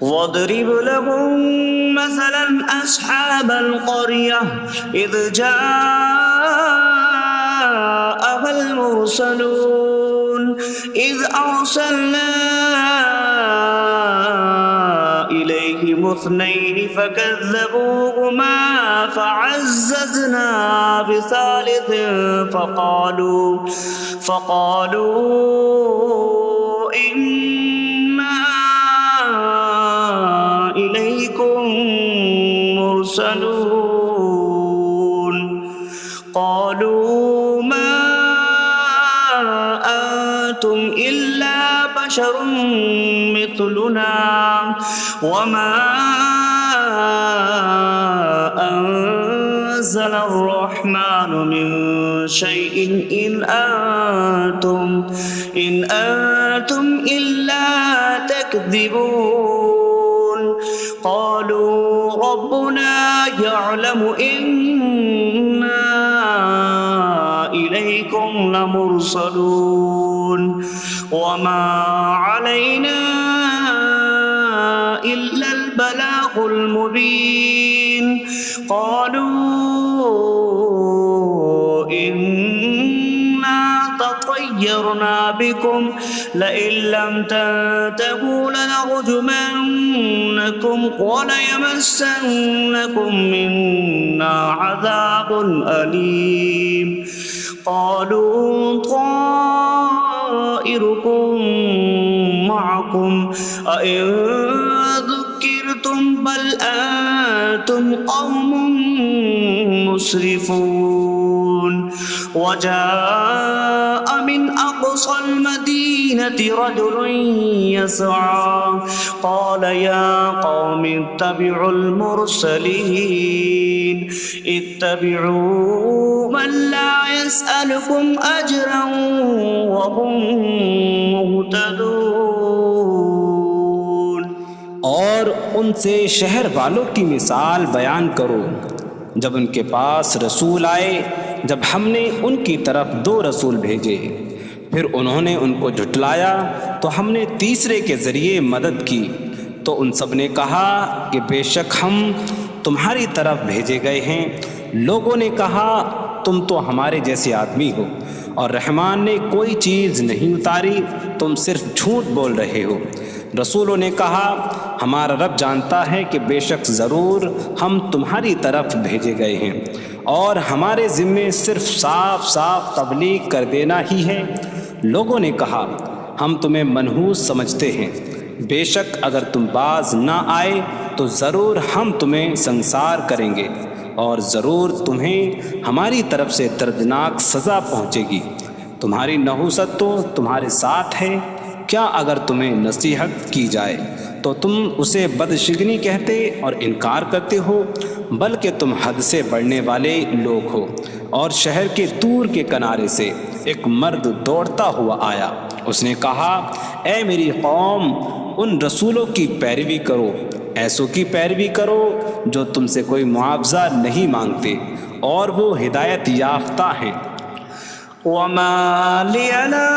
وَاضْرِبْ لَهُم مَّثَلًا أَصْحَابَ الْقَرْيَةِ إِذْ جَاءَهَا الْمُرْسَلُونَ إِذْ أَرْسَلْنَا إِلَيْهِمُ اثْنَيْنِ فَكَذَّبُوهُمَا فَعَزَّزْنَا بِثَالِثٍ فَقَالُوا إِنَّا إِلَيْكُمْ لمرسلون قالوا ما أنتم إلا بشر مثلنا وما أنزل الرحمن من شيء إن أنتم إلا تكذبون قالوا ربنا يعلم إنا إليكم لمرسلون وما علينا إلا البلاغ المبين قالوا إنا تطيرنا بكم لئن لم تنتهوا لنرجمنكم وليمسنكم منا عذاب أليم قالوا طائركم معكم أئن ذكرتم بل أنتم قوم مسرفون وجاء من أقصى المدينة رجل يسعى قال يا قوم اتبعوا المرسلين اتبعوا من لا يسألكم أجرا وهم مهتدون اور ان سے شہر والوں کی مثال بیان کرو جب ان کے پاس رسول آئے جب ہم نے ان کی طرف 2 رسول بھیجے پھر انہوں نے ان کو جھٹلایا تو ہم نے تیسرے کے ذریعے مدد کی تو ان سب نے کہا کہ بے شک ہم تمہاری طرف بھیجے گئے ہیں لوگوں نے کہا تم تو ہمارے جیسے آدمی ہو اور رحمان نے کوئی چیز نہیں اتاری تم صرف جھوٹ بول رہے ہو رسولوں نے کہا ہمارا رب جانتا ہے کہ بے شک ضرور ہم تمہاری طرف بھیجے گئے ہیں اور ہمارے ذمے صرف صاف صاف تبلیغ کر دینا ہی ہے لوگوں نے کہا ہم تمہیں منحوس سمجھتے ہیں بے شک اگر تم باز نہ آئے تو ضرور ہم تمہیں سنسار کریں گے اور ضرور تمہیں ہماری طرف سے دردناک سزا پہنچے گی تمہاری نحوست تو تمہارے ساتھ ہے کیا اگر تمہیں نصیحت کی جائے تو تم اسے بدشگنی کہتے اور انکار کرتے ہو بلکہ تم حد سے بڑھنے والے لوگ ہو اور شہر کے دور کے کنارے سے ایک مرد دوڑتا ہوا آیا اس نے کہا اے میری قوم ان رسولوں کی پیروی کرو ایسوں کی پیروی کرو جو تم سے کوئی معاوضہ نہیں مانگتے اور وہ ہدایت یافتہ ہیں وما لي لا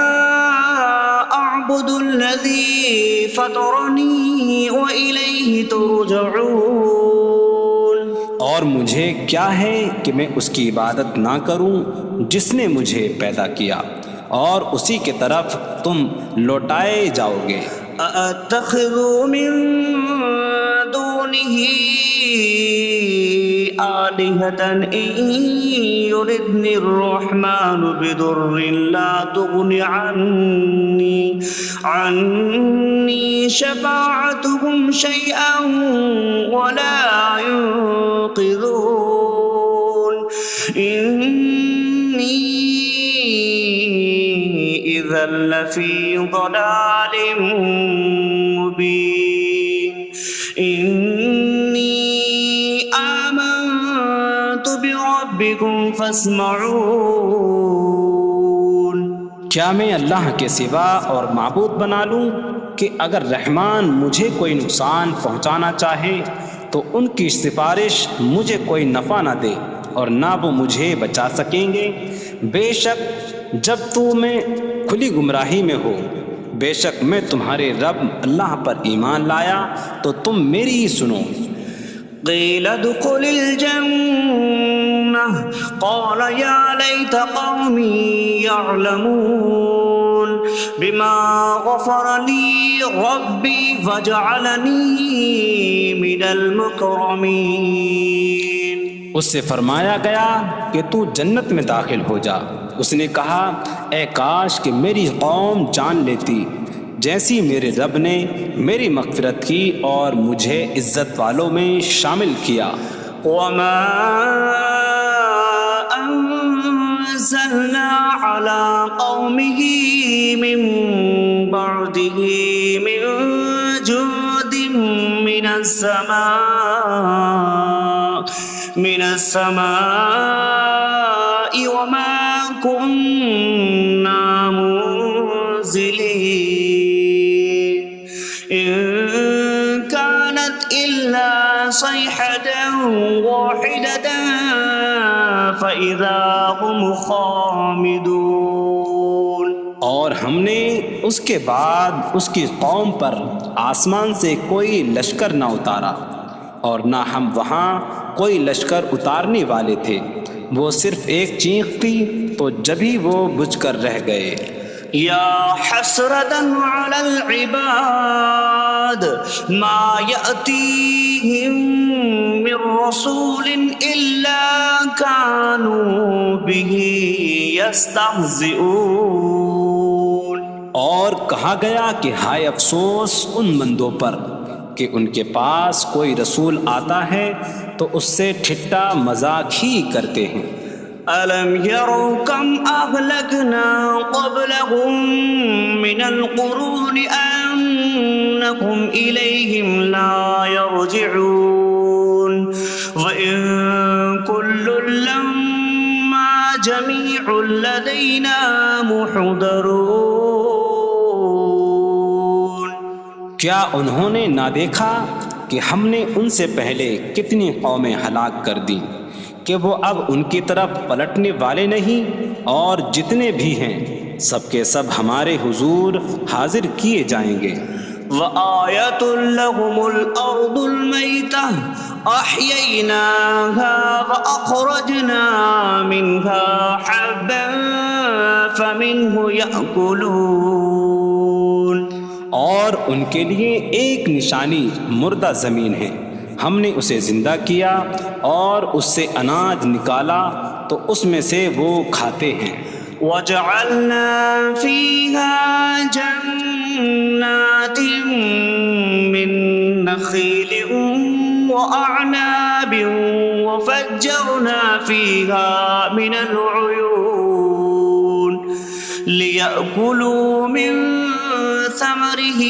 أعبد الذي فطرني وإليه ترجعون اور مجھے کیا ہے کہ میں اس کی عبادت نہ کروں جس نے مجھے پیدا کیا اور اسی کی طرف تم لوٹائے جاؤ گے أأتخذ من دونه آلهة إن يردني الرحمن بضر لا تغن عني شفاعتهم شيئا ولا ينقذون إني إذا لفي ضلال مبين إني آمنت بربكم فاسمعون کیا میں اللہ کے سوا اور معبود بنا لوں کہ اگر رحمان مجھے کوئی نقصان پہنچانا چاہے تو ان کی سفارش مجھے کوئی نفع نہ دے اور نہ وہ مجھے بچا سکیں گے بے شک جب میں کھلی گمراہی میں ہو بے شک میں تمہارے رب اللہ پر ایمان لایا تو تم میری ہی سنو قیل ادخل الجنة قال یا لیت قومی یعلمون بما غفر لی ربی وجعلنی من المکرمین اس سے فرمایا گیا کہ تو جنت میں داخل ہو جا اس نے کہا اے کاش کہ میری قوم جان لیتی جیسی میرے رب نے میری مغفرت کی اور مجھے عزت والوں میں شامل کیا وما أنزلنا على قومه من بعده من جود من السماء وما كنا منزلين إن كانت إلا صيحة واحدة فإذا هم خامدون. اور ہم نے اس کے بعد اس کی قوم پر آسمان سے کوئی لشکر نہ اتارا اور نہ ہم وہاں کوئی لشکر اتارنے والے تھے. وہ صرف ایک چیخ کی تو جبھی وہ بجھ کر رہ گئے. یا حسرة على العباد ما يأتيهم من رسول إلا كانوا به يستهزئون. اور کہا گیا کہ ہائے افسوس ان بندوں پر کہ ان کے پاس کوئی رسول آتا ہے تو اس سے ٹھٹا مذاق ہی کرتے ہیں. أَلَمْ يَرَوْا كَمْ أَهْلَكْنَا قَبْلَهُمْ مِنَ الْقُرُونِ أَنَّكُمْ إِلَيْهِمْ لَا يَرْجِعُونَ وَإِن كُلٌّ لَمَّا جَمِيعٌ لَدَيْنَا مُحْضَرُونَ. کیا انہوں نے نہ دیکھا کہ ہم نے ان سے پہلے کتنی قومیں ہلاک کر دیں کہ وہ اب ان کی طرف پلٹنے والے نہیں، اور جتنے بھی ہیں سب کے سب ہمارے حضور حاضر کیے جائیں گے. وَآيَةٌ لَهُمُ الْأَرْضُ الْمَيْتَةُ أَحْيَيْنَاهَا وَأَخْرَجْنَا مِنْهَا حَبًّا فَمِنْهُ يَأْكُلُونَ. اور ان کے لیے ایک نشانی مردہ زمین ہے، ہم نے اسے زندہ کیا اور اس سے اناج نکالا تو اس میں سے وہ کھاتے ہیں. وَجَعَلْنَا فِيهَا جَنَّاتٍ مِّن نَخِيلٍ وَأَعْنَابٍ وَفَجَّرْنَا فِيهَا مِنَ الْعُيُونِ لِيَأْكُلُوا مِن ثمره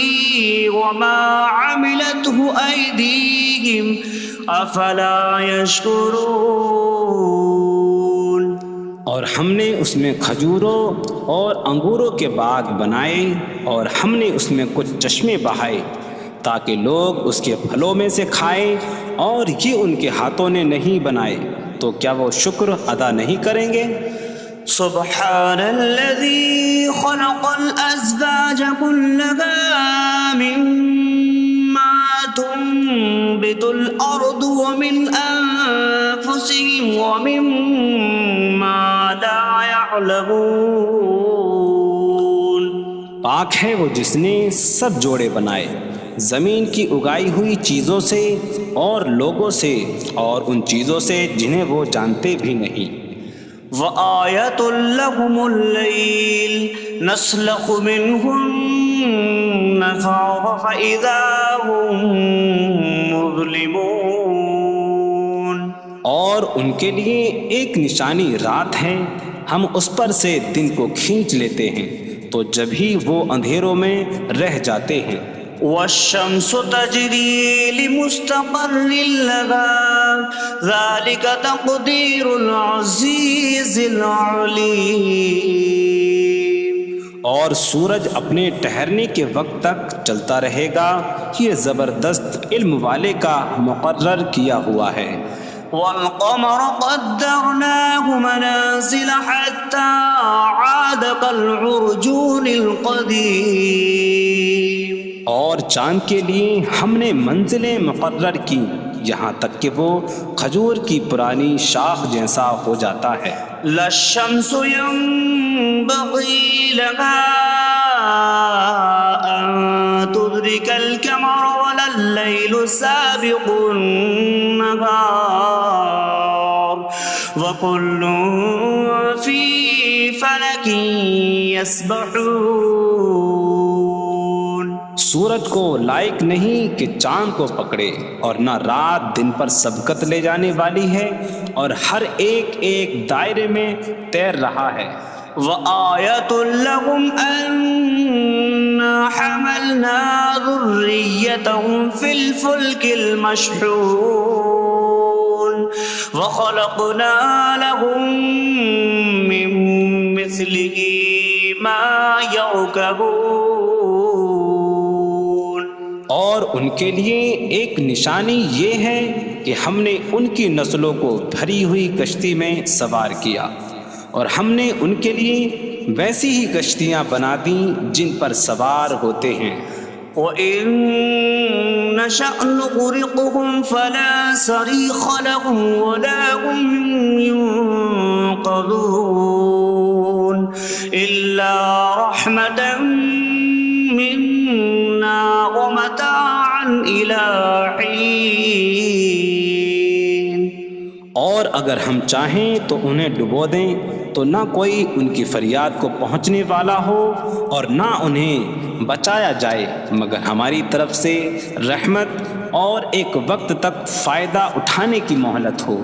وما عملته أيديهم أفلا يشكرون. اور ہم نے اس میں کھجوروں اور انگوروں کے باغ بنائے اور ہم نے اس میں کچھ چشمے بہائے تاکہ لوگ اس کے پھلوں میں سے کھائیں، اور یہ ان کے ہاتھوں نے نہیں بنائے تو کیا وہ شکر ادا نہیں کریں گے؟ سبحان الذي خلق الأزواج كلها مما تنبت الأرض ومن أنفسهم ومما لا يعلمون. پاک ہے وہ جس نے سب جوڑے بنائے زمین کی اگائی ہوئی چیزوں سے اور لوگوں سے اور ان چیزوں سے جنہیں وہ جانتے بھی نہیں. وَآيَةٌ لَهُمُ اللَّيْلُ نَسْلَخُ مِنْهُ النَّهَارَ فَإِذَا هُمْ مُظْلِمُونَ. اور ان کے لیے ایک نشانی رات ہے، ہم اس پر سے دن کو کھینچ لیتے ہیں تو جب ہی وہ اندھیروں میں رہ جاتے ہیں. وَالشَّمْسُ تَجْرِي لِمُسْتَقَرٍّ لَهَا ذَلِكَ تَقْدِيرُ الْعَزِيزِ الْعَلِيمِ. اور سورج اپنے ٹھہرنے کے وقت تک چلتا رہے گا، یہ زبردست علم والے کا مقرر کیا ہوا ہے. وَالْقَمَرَ قَدَّرْنَاهُ مَنَازِلَ حَتَّى عَادَ كَالْعُرْجُونِ الْقَدِيمِ. اور چاند کے لیے ہم نے منزلیں مقرر کی یہاں تک کہ وہ کھجور کی پرانی شاخ جیسا ہو جاتا ہے. لا الشمس ينبغي لها أن تدرك القمر ولا الليل سابق النهار وكل في فلك يسبحون. سورج کو لائق نہیں کہ چاند کو پکڑے، اور نہ رات دن پر سبقت لے جانے والی ہے، اور ہر ایک ایک دائرے میں تیر رہا ہے۔ وَآيَةٌ لَهُمْ أَنَّا حَمَلْنَا ذُرِّيَّتَهُمْ فِي الْفُلْكِ الْمَشْحُونِ وَخَلَقْنَا لَهُم مِّن مِّثْلِهِ مَا يَرْكَبُونَ۔ اور ان کے لیے ایک نشانی یہ ہے کہ ہم نے ان کی نسلوں کو بھری ہوئی کشتی میں سوار کیا، اور ہم نے ان کے لیے ویسی ہی کشتیاں بنا دیں جن پر سوار ہوتے ہیں۔ وَإِن نَّشَأْ نُغْرِقْهُمْ فَلَا صَرِيخَ لَهُمْ وَلَا هُمْ يُنقَذُونَ إِلَّا رَحْمَةً مِّنَّا وَمَتَاعًا إِلَىٰ حِينٍ۔ اور اگر ہم چاہیں تو انہیں ڈبو دیں تو نہ کوئی ان کی فریاد کو پہنچنے والا ہو، اور نہ انہیں بچایا جائے مگر ہماری طرف سے رحمت اور ایک وقت تک فائدہ اٹھانے کی مہلت ہو۔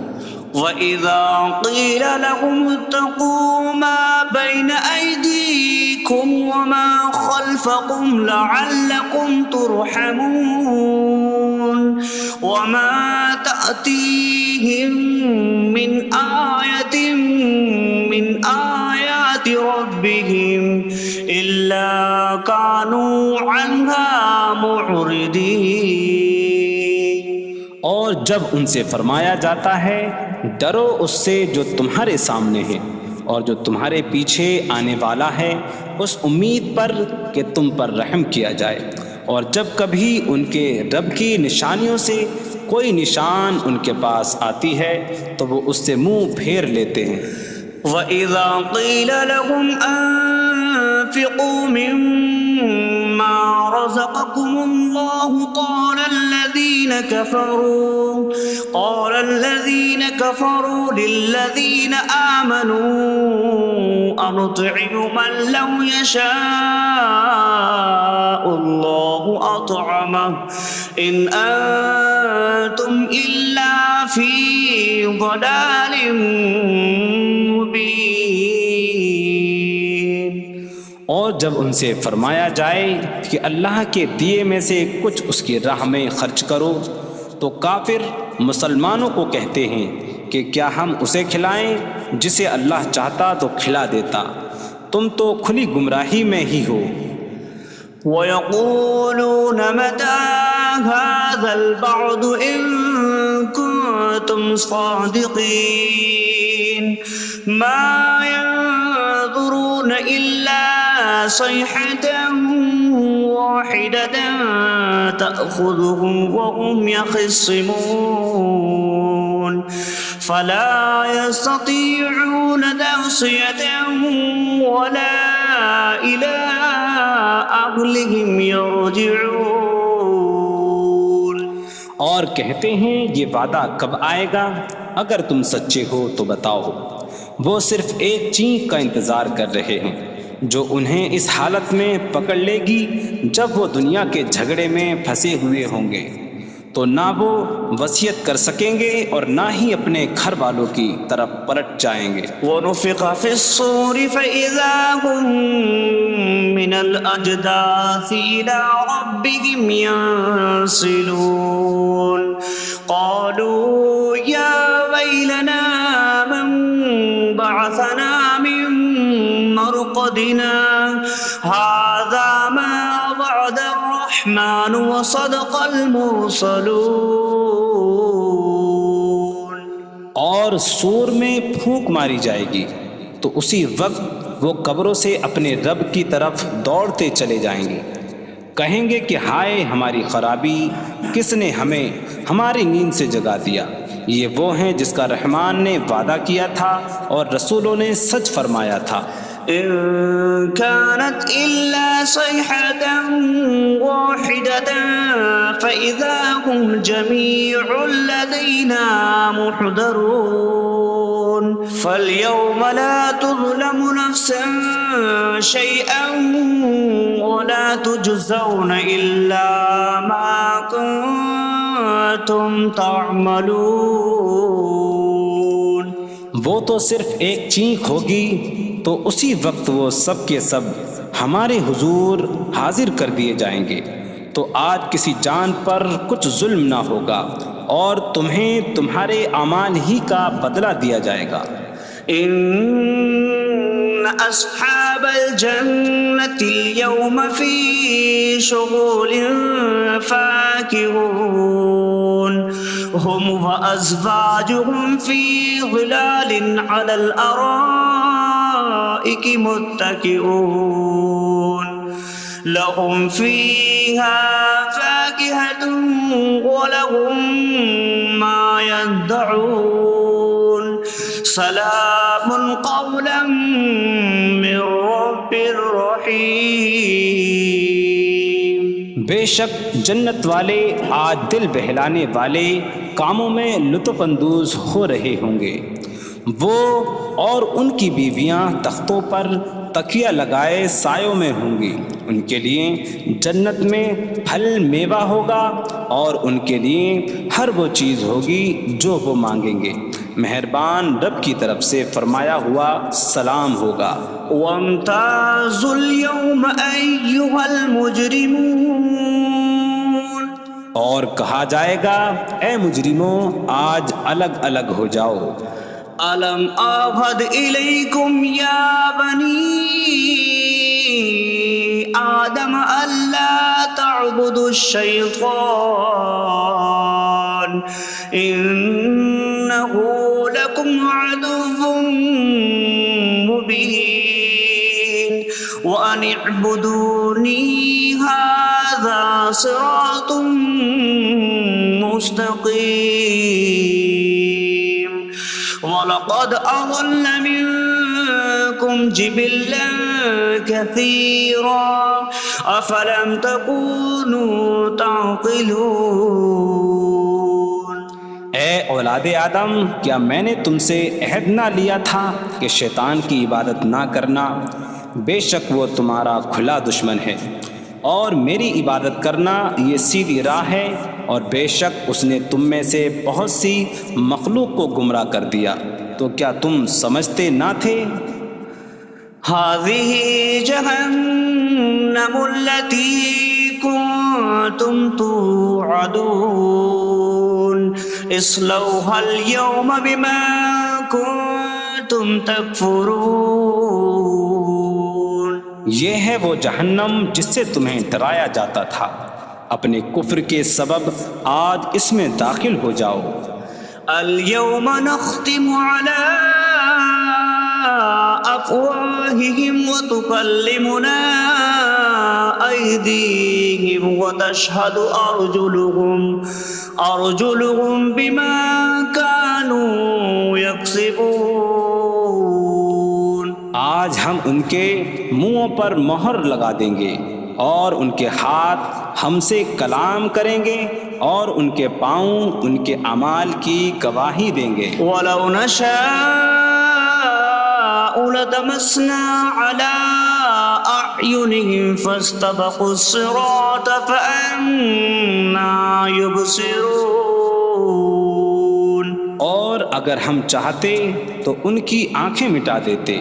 وَإِذَا قِيلَ لَهُمُ اتَّقُوا مَا بَيْنَ أَيْدِيكُمْ وَمَا خَلْفَكُمْ لَعَلَّكُمْ تُرْحَمُونَ وَمَا تَأْتِيهِم مِّنْ آيَةٍ مِّنْ آيَاتِ رَبِّهِمْ إِلَّا كَانُوا عَنْهَا مُعْرِضِينَ۔ اور جب ان سے فرمایا جاتا ہے ڈرو اس سے جو تمہارے سامنے ہے اور جو تمہارے پیچھے آنے والا ہے، اس امید پر کہ تم پر رحم کیا جائے، اور جب کبھی ان کے رب کی نشانیوں سے کوئی نشان ان کے پاس آتی ہے تو وہ اس سے منہ پھیر لیتے ہیں۔ وَإِذَا قِيلَ لَهُمْ أَنفِقُوا مِمَّا رَزَقَكُمُ اللَّهُ قَالَ الَّذِينَ كَفَرُوا لِلَّذِينَ آمَنُوا أَنُطْعِمُ مَن لَّوْ يَشَاءُ اللَّهُ أَطْعَمَهُ إِنْ أَنتُمْ إِلَّا فِي ضَلَالٍ مُّبِينٍ۔ اور جب ان سے فرمایا جائے کہ اللہ کے دیے میں سے کچھ اس کی راہ میں خرچ کرو تو کافر مسلمانوں کو کہتے ہیں کہ کیا ہم اسے کھلائیں جسے اللہ چاہتا تو کھلا دیتا، تم تو کھلی گمراہی میں ہی ہو۔ وَيَقُولُونَ مَتَىٰ هَٰذَا الْوَعْدُ إِن كُنتُمْ صَادِقِينَ مَا يَنظُرُونَ إِلَّا صَيْحَةً وَاحِدَةً تَأْخُذُهُمْ وَهُمْ يَخِصِّمُونَ فَلَا يَسْتَطِيعُونَ تَوْصِيَةً وَلَا إِلَىٰ أَهْلِهِمْ يَرْجِعُونَ۔ اور کہتے ہیں یہ وعدہ کب آئے گا؟ اگر تم سچے ہو تو بتاؤ۔ وہ صرف ایک چینخ کا انتظار کر رہے ہیں جو انہیں اس حالت میں پکڑ لے گی جب وہ دنیا کے جھگڑے میں پھنسے ہوئے ہوں گے، تو نہ وہ وصیت کر سکیں گے اور نہ ہی اپنے گھر والوں کی طرف پلٹ جائیں گے۔ وَنُفِخَ فِي الصُّورِ فَإِذَا هُم مِّنَ الْأَجْدَاثِ إِلَىٰ رَبِّهِمْ يَنسِلُونَ قَالُوا يَا وَيْلَنَا مَن بَعَثَنَا مِن مَّرْقَدِنَا هَٰذَا مَا وَعَدَ الرَّحْمَٰنُ وَصَدَقَ الْمُرْسَلُونَ۔ اور سور میں پھونک ماری جائے گی تو اسی وقت وہ قبروں سے اپنے رب کی طرف دوڑتے چلے جائیں گے، کہیں گے کہ ہائے ہماری خرابی، کس نے ہمیں ہماری نیند سے جگا دیا۔ یہ وہ ہیں جس کا رحمان نے وعدہ کیا تھا اور رسولوں نے سچ فرمایا تھا۔ إن كانت إلا صيحة واحدة فإذا هم جميع لدينا محضرون فاليوم لا تظلم نفس شيئا ولا تجزون إلا ما كنتم تعملون۔ وہ تو صرف ایک چینخ ہوگی تو اسی وقت وہ سب کے سب ہمارے حضور حاضر کر دیے جائیں گے، تو آج کسی جان پر کچھ ظلم نہ ہوگا اور تمہیں تمہارے اعمال ہی کا بدلہ دیا جائے گا۔ إن أصحاب الجنة اليوم في شغل فاكهون هم وأزواجهم في ظلال على الأرائك متكئون لهم فيها فاكهة ولهم ما يدعون سلام قولا من رب رحیم۔ بے شک جنت والے آج دل بہلانے والے کاموں میں لطف اندوز ہو رہے ہوں گے۔ وہ اور ان کی بیویاں تختوں پر تکیہ لگائے سایوں میں ہوں گی۔ ان کے لیے جنت میں پھل میوہ ہوگا اور ان کے لیے ہر وہ چیز ہوگی جو وہ مانگیں گے۔ مہربان رب کی طرف سے فرمایا ہوا سلام ہوگا۔ وامتازوا اليوم أيها المجرمون، اور کہا جائے گا اے مجرموں آج الگ الگ ہو جاؤ۔ ألم أعهد إليكم يا بني آدم ألا تعبدوا الشيطان إنه لكم عدو مبين وأن اعبدوني هذا صراط مستقيم وَلَقَدْ أَضَلَّ مِنكُمْ جِبِلًّا كَثِيرًا أَفَلَمْ تَكُونُوا تَعْقِلُونَ۔ اے اولاد آدم، کیا میں نے تم سے عہد نہ لیا تھا کہ شیطان کی عبادت نہ کرنا؟ بے شک وہ تمہارا کھلا دشمن ہے، اور میری عبادت کرنا یہ سیدھی راہ ہے، اور بے شک اس نے تم میں سے بہت سی مخلوق کو گمراہ کر دیا، تو کیا تم سمجھتے نہ تھے؟ هذه جهنم التي كنتم توعدون اصلوها اليوم بما كنتم تكفرون۔ یہ ہے وہ جہنم جس سے تمہیں ڈرایا جاتا تھا، اپنے کفر کے سبب آج اس میں داخل ہو جاؤ۔ اليوم نختم على أفواههم وتكلمنا أيديهم وتشهد أرجلهم بما كانوا يكسبون۔ آج ہم ان کے منہوں پر مہر لگا دیں گے، اور ان کے ہاتھ ہم سے کلام کریں گے، اور ان کے پاؤں ان کے اعمال کی گواہی دیں گے۔ وَلَوْ نَشَاءُ لَطَمَسْنَا عَلَىٰ أَعْيُنِهِمْ فَاسْتَبَقُوا الصِّرَاطَ فَأَنَّىٰ يُبْصِرُونَ۔ اور اگر ہم چاہتے تو ان کی آنکھیں مٹا دیتے،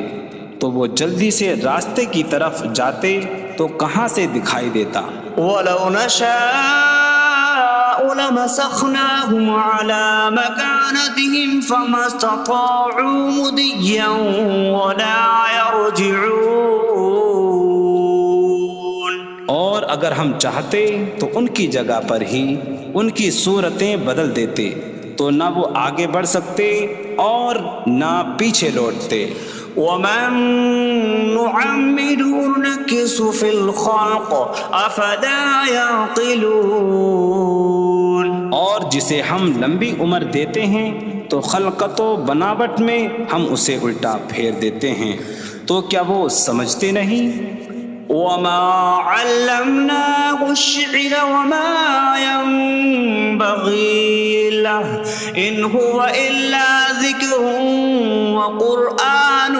تو وہ جلدی سے راستے کی طرف جاتے تو کہاں سے دکھائی دیتا۔ وَلَوْ نَشَاءُ لَمَسَخْنَاهُمْ عَلَىٰ مَكَانَتِهِمْ فَمَا اسْتَطَاعُوا مُضِيًّا وَلَا يَرْجِعُونَ۔ اور اگر ہم چاہتے تو ان کی جگہ پر ہی ان کی صورتیں بدل دیتے، تو نہ وہ آگے بڑھ سکتے اور نہ پیچھے لوٹتے۔ وَمَن نُّعَمِّرْهُ نُنَكِّسْهُ فِي الْخَلْقِ أَفَلَا يَعْقِلُونَ۔ اور جسے ہم لمبی عمر دیتے ہیں تو خلقت و بناوٹ میں ہم اسے الٹا پھیر دیتے ہیں، تو کیا وہ سمجھتے نہیں؟ وَمَا عَلَّمْنَاهُ الشعر وما ينبغي له إن هو إلا ذكر وقرآن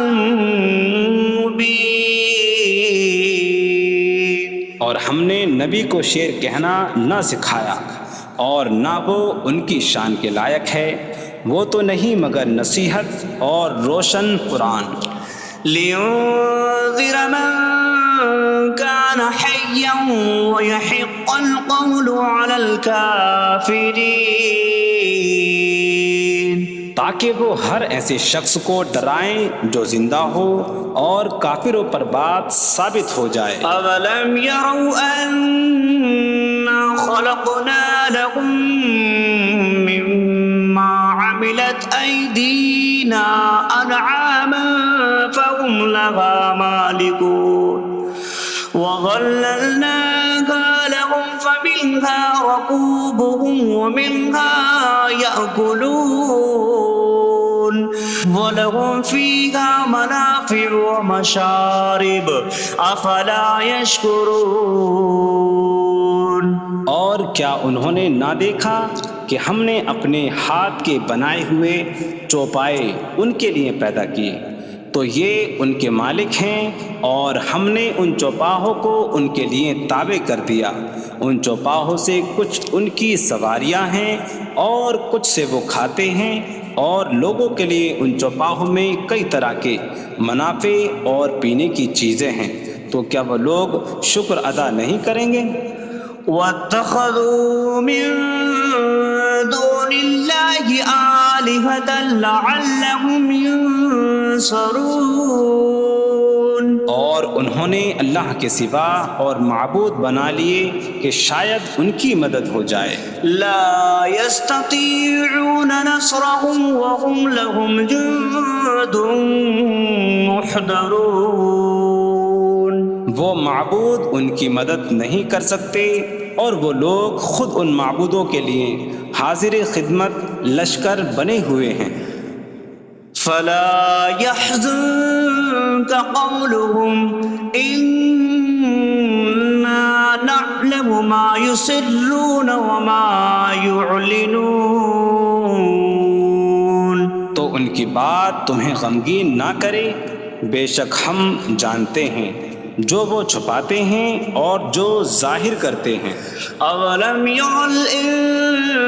مبين. اور ہم نے نبی کو شعر کہنا نہ سکھایا اور نہ وہ ان کی شان کے لائق ہے، وہ تو نہیں مگر نصیحت اور روشن قرآن. لينذر من كان حيا ويحق القول على الكافرين. تاکہ وہ ہر ایسے شخص کو ڈرائیں جو زندہ ہو اور کافروں پر بات ثابت ہو جائے. أولم يروا أنا خلقنا لهم مما عملت أيدينا أنعاما فهم لها مالكون وظللناها لهم فمنها ركوبهم ومنها يأكلون وَلَهُمْ فِيهَا مَنَافِعُ وَمَشَارِبُ أَفَلَا يَشْكُرُونَ. اور کیا انہوں نے نہ دیکھا کہ ہم نے اپنے ہاتھ کے بنائے ہوئے چوپائے ان کے لیے پیدا کیے، تو یہ ان کے مالک ہیں، اور ہم نے ان چوپاہوں کو ان کے لیے تابع کر دیا. ان چوپاہوں سے کچھ ان کی سواریاں ہیں اور کچھ سے وہ کھاتے ہیں، اور لوگوں کے لیے ان چوپاہوں میں کئی طرح کے منافع اور پینے کی چیزیں ہیں. تو کیا وہ لوگ شکر ادا نہیں کریں گے؟ وَاتَّخَذُوا مِن دُونِ اللَّهِ آلِهَةً لَعَلَّهُمْ يُنصَرُونَ. اور انہوں نے اللہ کے سوا اور معبود بنا لیے کہ شاید ان کی مدد ہو جائے. لا يستطيعون نصرهم وهم لهم جند محضرون. وہ معبود ان کی مدد نہیں کر سکتے، اور وہ لوگ خود ان معبودوں کے لیے حاضر خدمت لشکر بنے ہوئے ہیں. فلا يحزنك قولهم إنا نعلم ما يسرون وما يعلنون. تو ان کی بات تمہیں غمگین نہ کرے، بے شک ہم جانتے ہیں جو وہ چھپاتے ہیں اور جو ظاہر کرتے ہیں. أولم ير الإنسان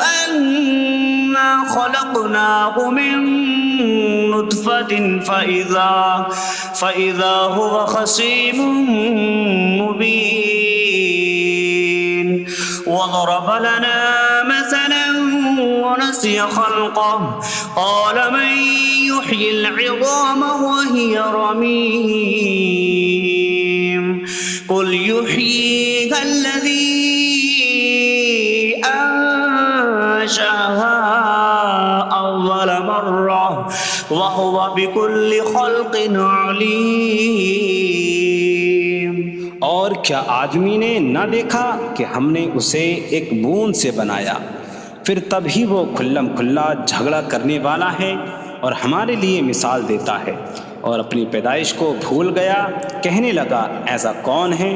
أنا خلقناه من نطفة فإذا هو خصيم مبين. وضرب لنا مثلا ونسي خلقه قال من يحيي العظام وهي رميم قل يحييها الذي أنشأها أول مرة وهو بكل خلق عليم. اور کیا آدمی نے نہ دیکھا کہ ہم نے اسے ایک بوند سے بنایا، پھر تب ہی وہ کھلم کھلا جھگڑا کرنے والا ہے اور ہمارے لیے مثال دیتا ہے. اور اپنی پیدائش کو بھول گیا، کہنے لگا ایسا کون ہے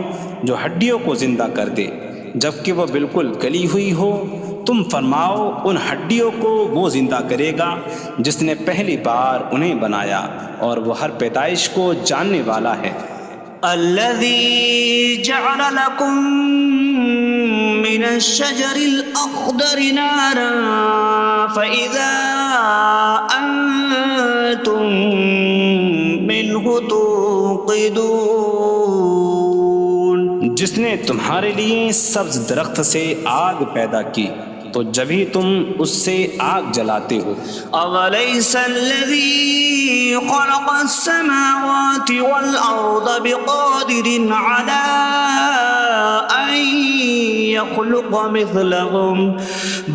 جو ہڈیوں کو زندہ کر دے جبکہ وہ بالکل گلی ہوئی ہو. تم فرماؤ ان ہڈیوں کو وہ زندہ کرے گا جس نے پہلی بار انہیں بنایا، اور وہ ہر پیدائش کو جاننے والا ہے. الذي جعل لكم من الشجر الأخضر نارا فإذا أنتم منه توقدون. جس نے تمہارے لیے سبز درخت سے آگ پیدا کی تو جبھی تم اس سے آگ جلاتے ہو. أَوَلَيْسَ الَّذِي خَلَقَ السَّمَاوَاتِ وَالْأَرْضَ بِقَادِرٍ عَلَىٰ أَن يَخْلُقَ مِثْلَهُمْ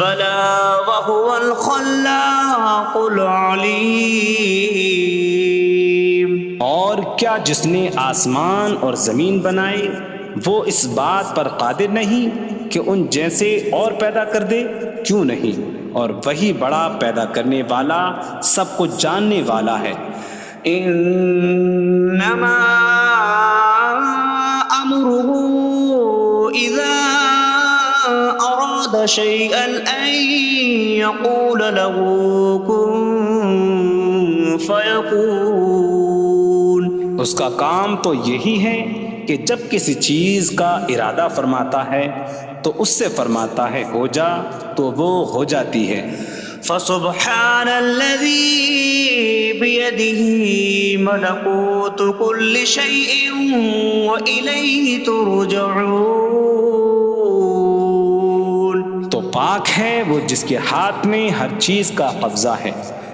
بَلَىٰ وَهُوَ الْخَلَّاقُ الْعَلِيمُ. اور کیا جس نے آسمان اور زمین بنائے وہ اس بات پر قادر نہیں کہ ان جیسے اور پیدا کر دے؟ کیوں نہیں، اور وہی بڑا پیدا کرنے والا سب کچھ جاننے والا ہے. انما امره أراد شيئا أن يقول له كن فيكون. اس کا کام تو یہی ہے کہ جب کسی چیز کا ارادہ فرماتا ہے تو اس سے فرماتا ہے ہو جا تو وہ ہو جاتی ہے. فسبحان الذي بيده ملكوت كل شيء وإليه ترجعون. تو پاک ہے وہ جس کے ہاتھ میں ہر چیز کا قبضہ ہے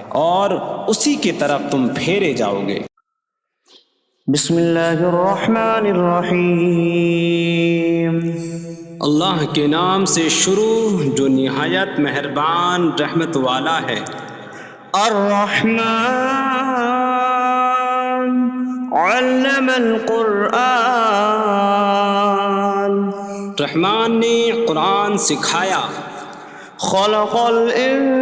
اور اسی کی طرف تم پھیرے جاؤ گے. بسم اللہ الرحمن الرحیم. اللہ کے نام سے شروع جو نہایت مہربان رحمت والا ہے. الرحمن علم القرآن. رحمان نے قرآن سکھایا. خلق الانسان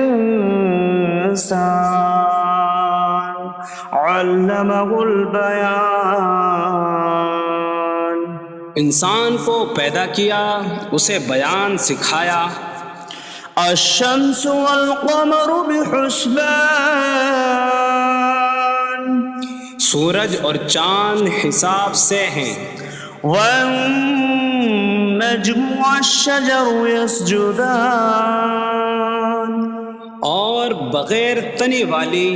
علمہ البیان. انسان کو پیدا کیا اسے بیان سکھایا. الشمس والقمر بحسبان. سورج اور چاند حساب سے ہیں. والنجم والشجر يسجدان. اور بغیر تنے والی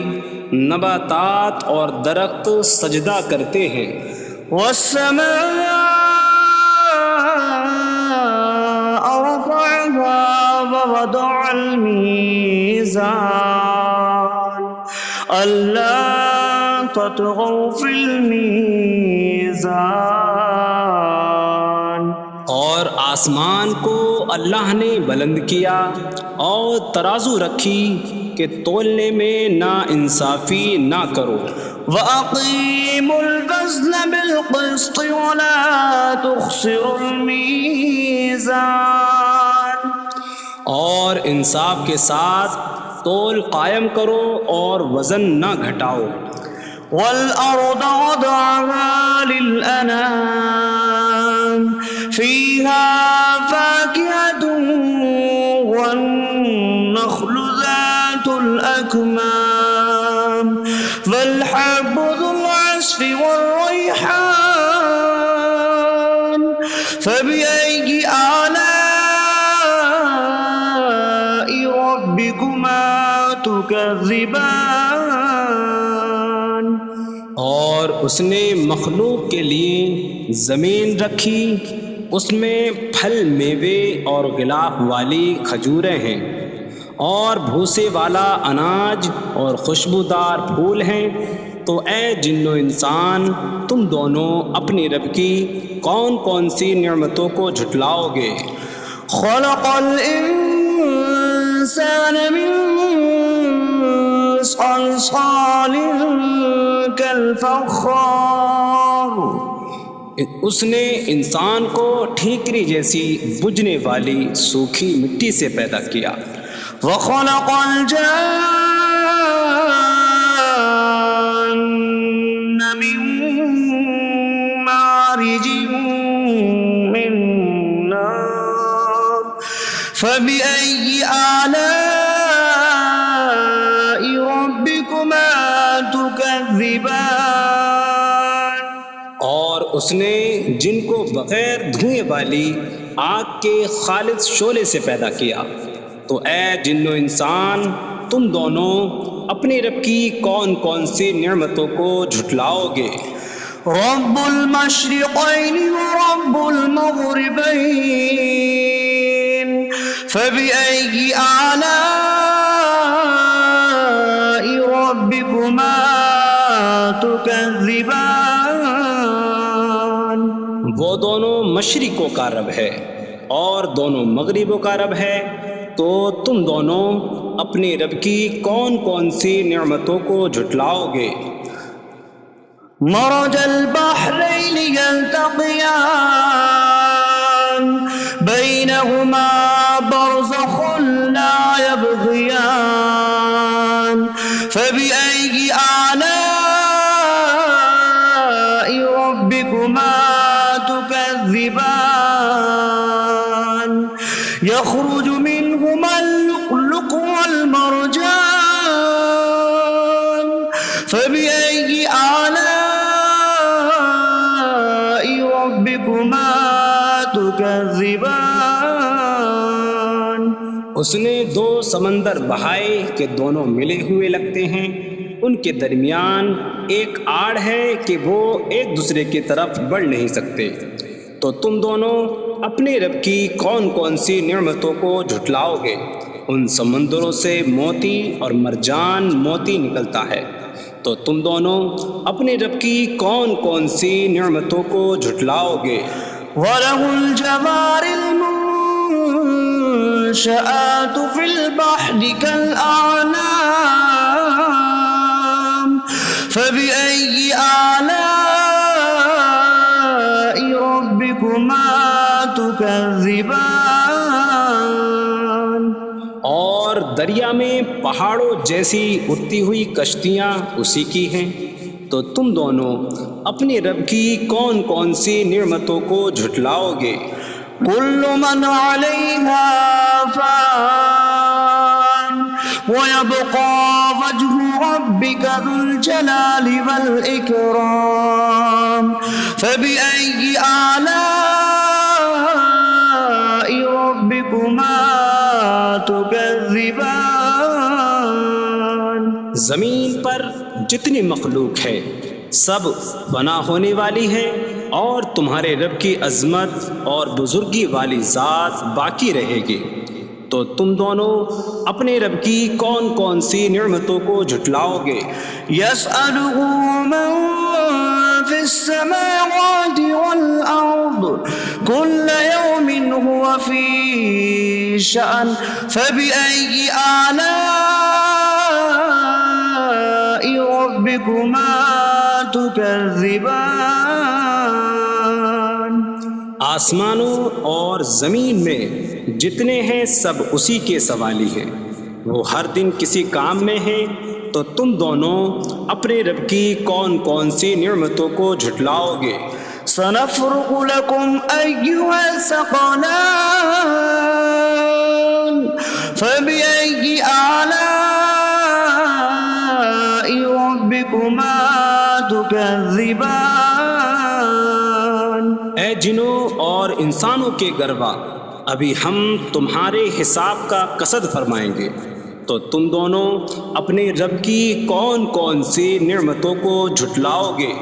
نباتات اور درخت سجدہ کرتے ہیں. والسماء رفعها ووضع الميزان ألا تطغوا في الميزان. اور آسمان کو اللہ نے بلند کیا اور ترازو رکھی کہ تولنے میں نا انصافی نہ کرو. وَأَقِيمُوا الْوَزْنَ بِالْقِسْطِ وَلَا تُخْسِرُوا الْمِيزَانَ. اور انصاف کے ساتھ تول قائم کرو اور وزن نہ گھٹاؤ. وَالْأَرْضَ وَضَعَهَا لِلْأَنَامِ فِيهَا فَاكِهَةٌ وَالنَّخْلُ ذَاتُ الْأَكْمَامِ وَالْحَبُّ ذُو الْعَصْفِ وَالرَّيْحَانُ فَبِأَيِّ آلَاءِ رَبِّكُمَا تُكَذِّبَانِ. اور اس نے مخلوق کے لیے زمین رکھی، اس میں پھل میوے اور غلاف والی کھجوریں ہیں اور بھوسے والا اناج اور خوشبودار پھول ہیں. تو اے جن و انسان تم دونوں اپنی رب کی کون کون سی نعمتوں کو جھٹلاؤ گے. خلق الانسان من صلصال کالفخار. اس نے انسان کو ٹھیکری جیسی بجھنے والی سوکھی مٹی سے پیدا کیا. وخلق الجان من مارج من نار فبأي آلاء ربكما تكذبان. اور اس نے جن کو بغیر دھوئیں والی آگ کے خالص شعلے سے پیدا کیا. تو اے جن و انسان تم دونوں اپنی رب کی کون کون سی نعمتوں کو جھٹلاؤ گے. رب المشرقین ورب المغربین فبأي آلاء ربكما تكذبان. وہ دونوں مشرقوں کا رب ہے اور دونوں مغربوں کا رب ہے. تو تم دونوں اپنی رب کی کون کون سی نعمتوں کو جھٹلاؤ گے. مرج البحرین یلتقیان بینہما برزخ لا یبغیان فبأي آلاء ربكما تكذبان. يخرج منهما اللؤلؤ والمرجان فبأي آلاء ربكما تكذبان. اس نے دو سمندر بہائے کہ دونوں ملے ہوئے لگتے ہیں، ان کے درمیان ایک آڑ ہے کہ وہ ایک دوسرے کی طرف بڑھ نہیں سکتے، تو تم دونوں اپنے رب کی کون کون سی نعمتوں کو جھٹلاؤ گے؟ ان سمندروں سے موتی اور مرجان موتی نکلتا ہے، تو تم دونوں اپنے رب کی کون کون سی نعمتوں کو جھٹلاؤ گے؟ وَلَهُ الْجَوَارِ الْمُنشَآتُ فِي الْبَحْرِ كَالْأَعْلَامِ فَبِأَيِّ آلَاءِ رَبِّكُمَا تُكَذِّبَانِ. اور دریا میں پہاڑوں جیسی اڑتی ہوئی کشتیاں اسی کی ہیں، تو تم دونوں اپنے رب کی کون کون سی نعمتوں کو جھٹلاؤ گے؟ كل من عليها فان ويبقى وجه ربك ذو الجلال والإكرام فبأي آلاء ربكما تكذبان. زمین پر جتنی مخلوق ہے سب فنا ہونے والی ہے، اور تمہارے رب کی عظمت اور بزرگی والی ذات باقی رہے گی، تو تم دونوں اپنے رب کی کون کون سی نعمتوں کو جھٹلاؤ گے؟ يسأله من في السماوات والأرض كل يوم هو في شأن فبأي آلاء ربكما تكذبان. آسمانوں اور زمین میں جتنے ہیں سب اسی کے سوالی ہیں، وہ ہر دن کسی کام میں ہیں، تو تم دونوں اپنے رب کی کون کون سی نعمتوں کو جھٹلاؤ گے؟ سنفرغ لكم أيها الثقلان فبأي آلاء ربكما تكذبان. اے جنوں اور انسانوں کے گروہ، ابھی ہم تمہارے حساب کا قصد فرمائیں گے، تو تم دونوں اپنے رب کی کون کون سی نعمتوں کو جھٹلاؤ گے؟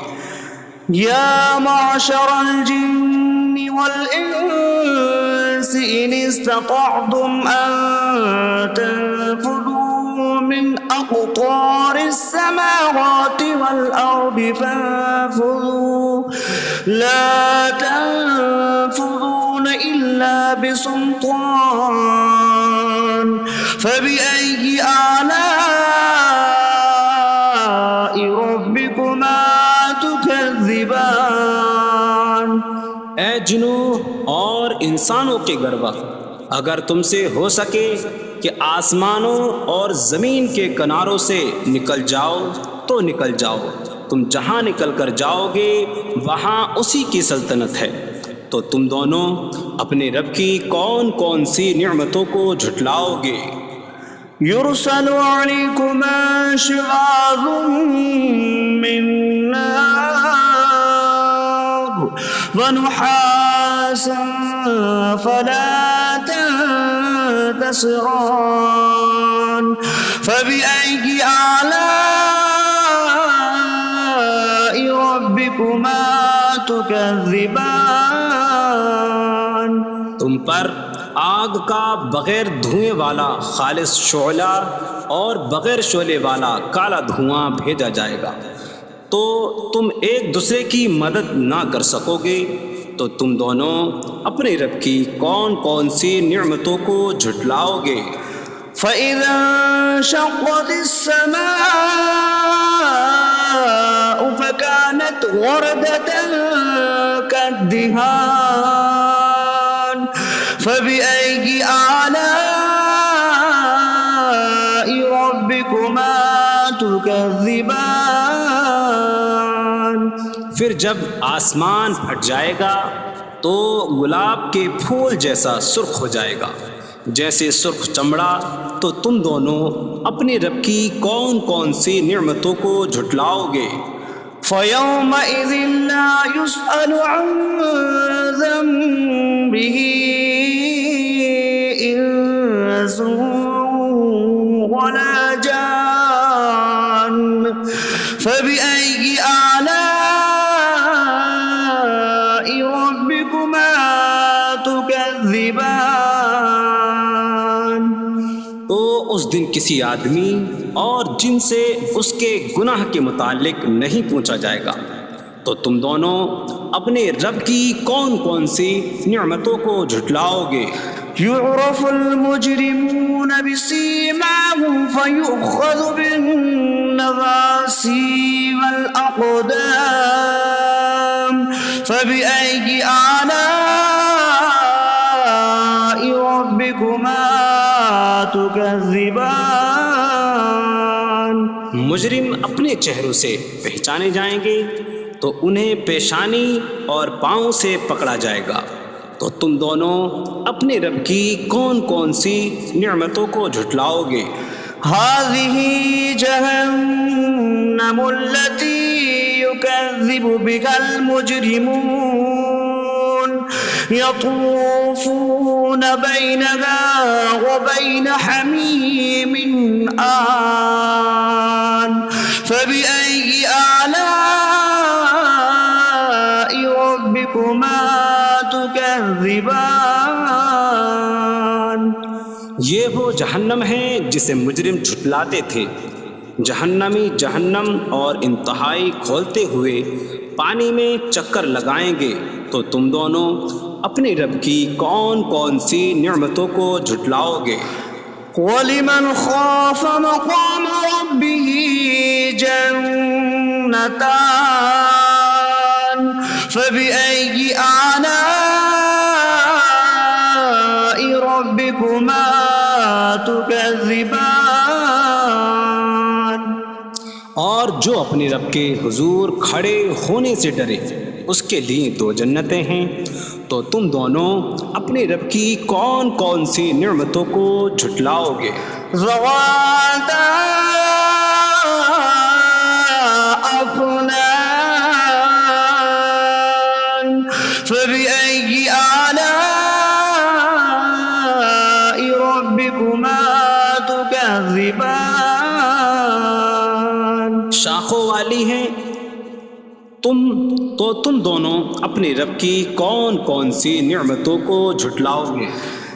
يا معشر الجن والإنس إن استطعتم أن تنفذوا من أقطار السماوات والأرض فانفذوا لا تنفذون إلا بسلطان فبأي آلاء ربكما تكذبان. اے جنوں اور انسانوں کے گروہ، اگر تم سے ہو سکے کہ آسمانوں اور زمین کے کناروں سے نکل جاؤ تو نکل جاؤ، تم جہاں نکل کر جاؤ گے وہاں اسی کی سلطنت ہے، تو تم دونوں اپنے رب کی کون کون سی نعمتوں کو جھٹلاؤ گے؟ يرسل عليكما شواظ من نار ونحاس فلا تنتصران فبأي آلاء ربكما تكذبان. تم پر آگ کا بغیر دھوئیں والا خالص شعلہ اور بغیر شعلے والا کالا دھواں بھیجا جائے گا، تو تم ایک دوسرے کی مدد نہ کر سکو گے، تو تم دونوں اپنے رب کی کون کون سی نعمتوں کو جھٹلاؤ گے؟ فَإِذَا انشَقَّتِ السَّمَاءُ فَكَانَتْ وَرْدَةً كَالدِّهَانِ فَبِأَيِّ آلَاءِ رَبِّكُمَا تُكَذِّبَانِ. پھر جب آسمان پھٹ جائے گا تو گلاب کے پھول جیسا سرخ ہو جائے گا جیسے سرخ چمڑا۔ تو تم دونوں اپنے رب کی کون کون سی نعمتوں کو جھٹلاؤ گے؟ فَيَوْمَئِذٍ لَا يُسْأَلُ عَنْ ذَنبِهِ إِنسٌ وَلَا جَانٌ فَبِأَيِّ آلَاءِ رَبِّكُمَا تُكَذِّبَانِ۔ تو اس دن کسی آدمی اور جن سے اس کے گناہ کے متعلق نہیں پوچھا جائے گا۔ تو تم دونوں اپنے رب کی کون کون سی نعمتوں کو جھٹلاؤ گے؟ يُعْرَفُ الْمُجْرِمُونَ بِسِيمَاهُمْ فَيُؤْخَذُ بِالنَّوَاصِي وَالْأَقْدَامِ فَبِأَيِّ آلَاءِ رَبِّكُمَا تُكَذِّبَانِ۔ مجرم اپنے چہروں سے پہچانے جائیں گے تو انہیں پیشانی اور پاؤں سے پکڑا جائے گا۔ تو تم دونوں اپنے رب کی کون کون سی نعمتوں کو جھٹلاؤ گے؟ هذه جهنم التي يكذب بها المجرمون يطوفون بينها وبين حميم آن فبأي آلاء ربكما تكذبان۔ یہ وہ جہنم ہے جسے مجرم جھٹلاتے تھے۔ جہنمی جہنم اور انتہائی کھولتے ہوئے پانی میں چکر لگائیں گے۔ تو تم دونوں اپنے رب کی کون کون سی نعمتوں کو جھٹلاؤ گے؟ وَلِمَنْ خَافَ مَقَامَ رَبِّهِ جَنَّتَانِ فَبِأَيِّ آلَاءِ رَبِّكُمَا تُكَذِّبَانِ۔ اور جو اپنے رب کے حضور کھڑے ہونے سے ڈرے اس کے لیے دو جنتیں ہیں۔ تو تم دونوں اپنے رب کی کون کون سی نعمتوں کو جھٹلاؤ گے؟ ذواتا افنان فبأي آلاء ربكما تكذبان۔ شاخوں والی ہیں۔ تم دونوں اپنے رب کی کون کون سی نعمتوں کو جھٹلاؤ گے؟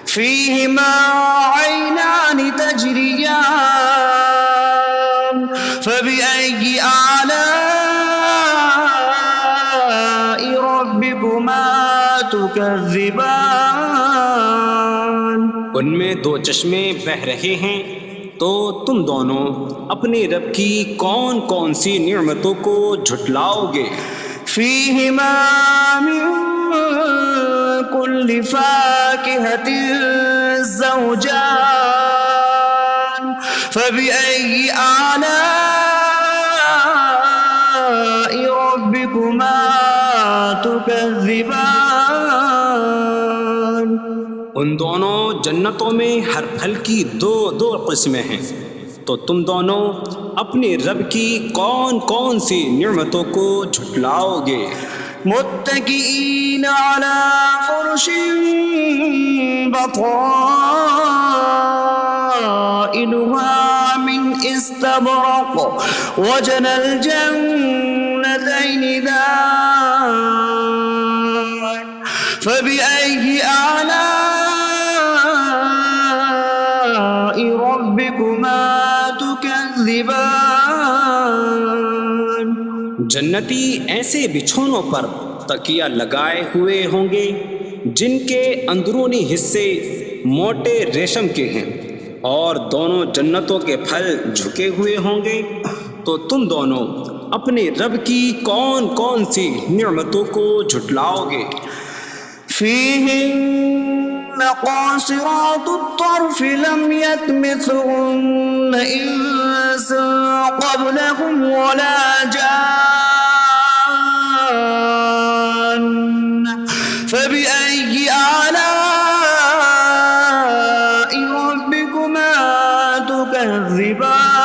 فيهما عينان تجريان فبأي آلاء ربكما تكذبان۔ ان میں دو چشمے بہہ رہے ہیں۔ تو تم دونوں اپنے رب کی کون کون سی نعمتوں کو جھٹلاؤ گے؟ فيهما من كل فاكهة زوجان فبأي آلاء ربكما تكذبان۔ ان دونوں جنتوں میں ہر پھل کی دو قسمیں ہیں۔ تو تم دونوں اپنے رب کی کون کون سی نعمتوں کو جھٹلاؤ گے؟ متكئين على فرش بطائنها من استبرق وجنى الجنتين دان فبأي آلاء ربكما تكذبان۔ جنتی ایسے بچھونوں پر تکیہ لگائے ہوئے ہوں گے جن کے اندرونی حصے موٹے ریشم کے ہیں، اور دونوں جنتوں کے پھل جھکے ہوئے ہوں گے۔ تو تم دونوں اپنے رب کی کون کون سی نعمتوں کو جھٹلاؤ گے؟ فيهن قاصرات الطرف لم يطمثهن إنس قبلهم ولا جان فبأي فبأي آلاء ربكما تكذبان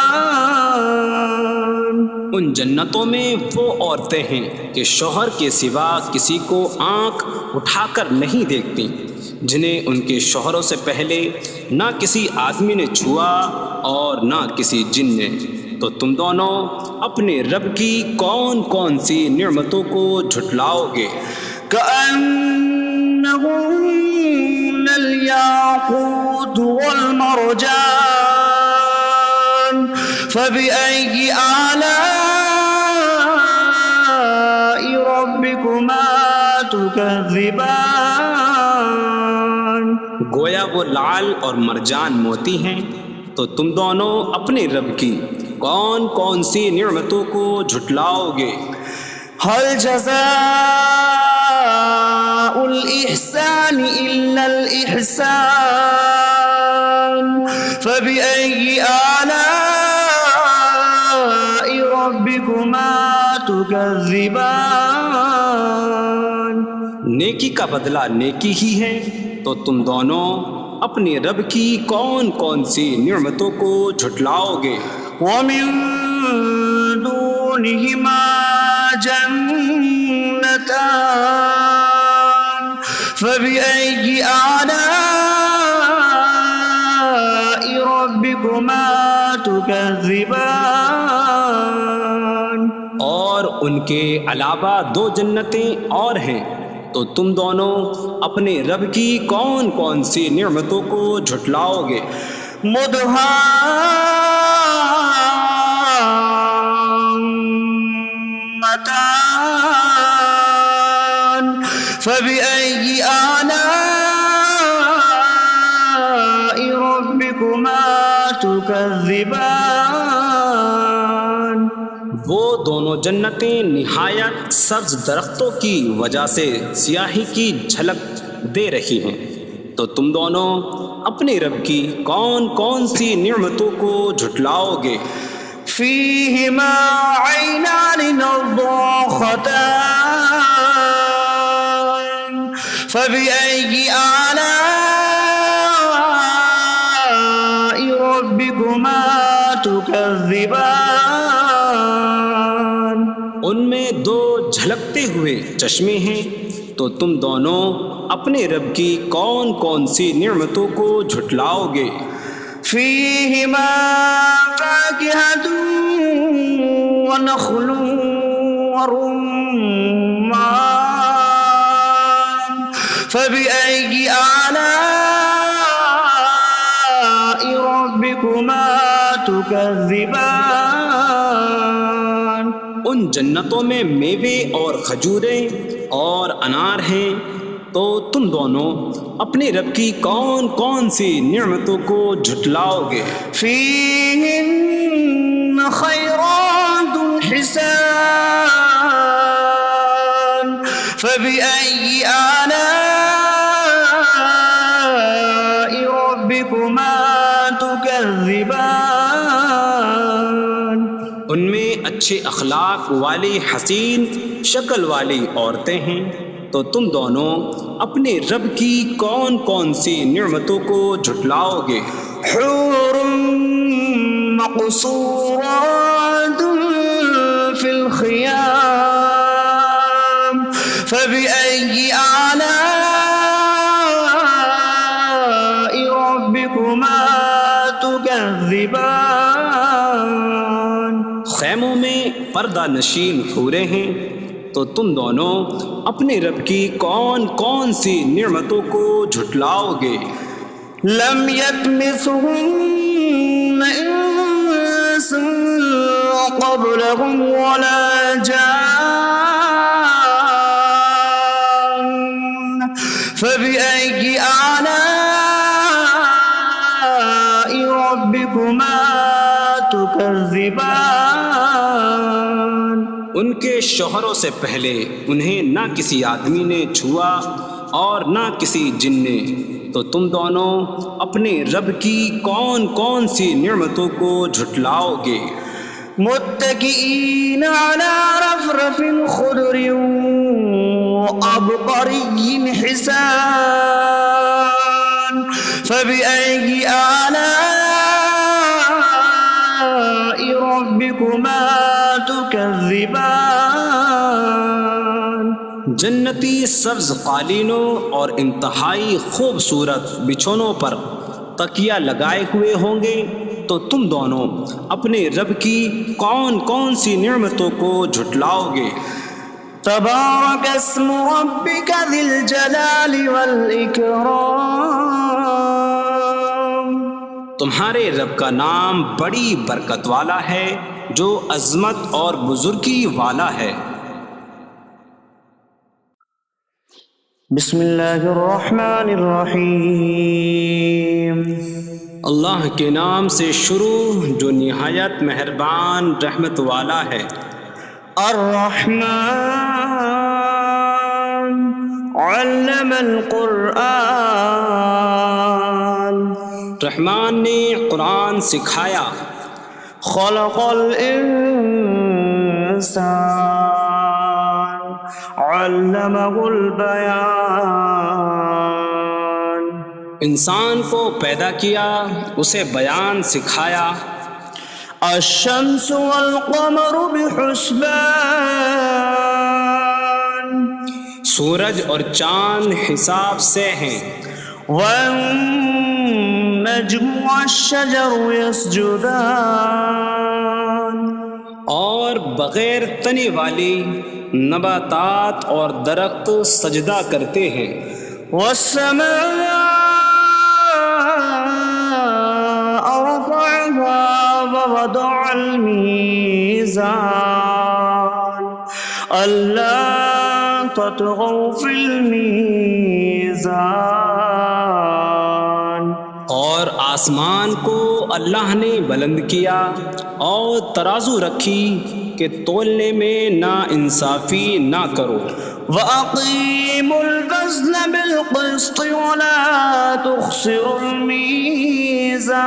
ان جنتوں میں وہ عورتیں ہیں کہ شوہر کے سوا کسی کو آنکھ اٹھا کر نہیں دیکھتی، جنہیں ان کے شوہروں سے پہلے نہ کسی آدمی نے چھوا اور نہ کسی جن نے، تو تم دونوں اپنے رب کی کون کون سی نعمتوں کو جھٹلاؤ گے؟ كأنهن الياقوت والمرجان فبأي آلاء ربكما تكذبان گویا وہ لعل اور مرجان موتی ہیں، تو تم دونوں اپنے رب کی کون کون سی نعمتوں کو جھٹلاؤ گے؟ هل جزاء الإحسان إلا الإحسان فبأي آلاء ربكما تكذبان نیکی کا بدلہ نیکی ہی ہے، تو تم دونوں اپنے رب کی کون کون سی نعمتوں کو جھٹلاؤ گے؟ ومن دونهما جنتان فبأي آلاء ربكما تكذبان اور ان کے علاوہ دو جنتیں اور ہیں، تو تم دونوں اپنے رب کی کون کون سی نعمتوں کو جھٹلاؤ گے؟ مدهامتان فبأي آلاء ربكما تكذبان وہ دونوں جنتیں نہایت سبز درختوں کی وجہ سے سیاہی کی جھلک دے رہی ہیں، تو تم دونوں اپنے رب کی کون کون سی نعمتوں کو جھٹلاؤ گے؟ فيهما عينان نضاختان فبأي آلاء ربكما تكذبان ان میں دو جھلکتے ہوئے چشمے ہیں، تو تم دونوں اپنے رب کی کون کون سی نعمتوں کو جھٹلاؤ گے؟ فيهما فاكهة ونخل ورمان فبأي آلاء ربكما تكذبان ان جنتوں میں میوے اور کھجوریں اور انار ہیں، تو تم دونوں اپنے رب کی کون کون سی نعمتوں کو جھٹلاؤ گے؟ فيهن خيرات حسان فبأي آلاء ربكما تكذبان ان میں اچھے اخلاق والی حسین شکل والی عورتیں ہیں، تو تم دونوں اپنے رب کی کون کون سی نعمتوں کو جھٹلاؤ گے؟ حور مقصورات في الخيام فبأي آلاء ربكما تكذبان خیموں میں پردہ نشین حوریں ہیں، تو تم دونوں اپنے رب کی کون کون سی نعمتوں کو جھٹلاؤ گے؟ لم يطمثهن انس قبلهم ولا جان فبأي آلاء ربكما تكذبان ان کے شوہروں سے پہلے انہیں نہ کسی آدمی نے چھوا اور نہ کسی جن نے، تو تم دونوں اپنے رب کی کون کون سی نعمتوں کو جھٹلاؤ گے؟ متكئين على رفرف خضر وعبقري حسان فبأي آلاء ربكما تكذبان جنتی سبز قالینوں اور انتہائی خوبصورت بچھونوں پر تکیہ لگائے ہوئے ہوں گے، تو تم دونوں اپنے رب کی کون کون سی نعمتوں کو جھٹلاؤ گے؟ تبارک اسم ربک ذی الجلال والإکرام، تمہارے رب کا نام بڑی برکت والا ہے جو عظمت اور بزرگی والا ہے۔ بسم اللہ الرحمن الرحیم، اللہ کے نام سے شروع جو نہایت مہربان رحمت والا ہے۔ الرحمن علم القرآن، رحمان نے قرآن سکھایا۔ خلق الانسان علمہ البیان، انسان کو پیدا کیا، اسے بیان سکھایا۔ الشمس والقمر بحسبان، سورج اور چاند حساب سے ہیں۔ والنجم والشجر يسجدان، اور بغیر تنے والی نباتات اور درخت سجدہ کرتے ہیں۔ والسماء رفعها ووضع الميزان ألا تطغوا في الميزان، اور آسمان کو اللہ نے بلند کیا اور ترازو رکھی کہ تولنے میں نا انصافی نہ کرو۔ وَأَقِيمُوا الْوَزْنَ بِالْقِسْطِ وَلَا تُخْسِرُوا الْمِيزَانَ،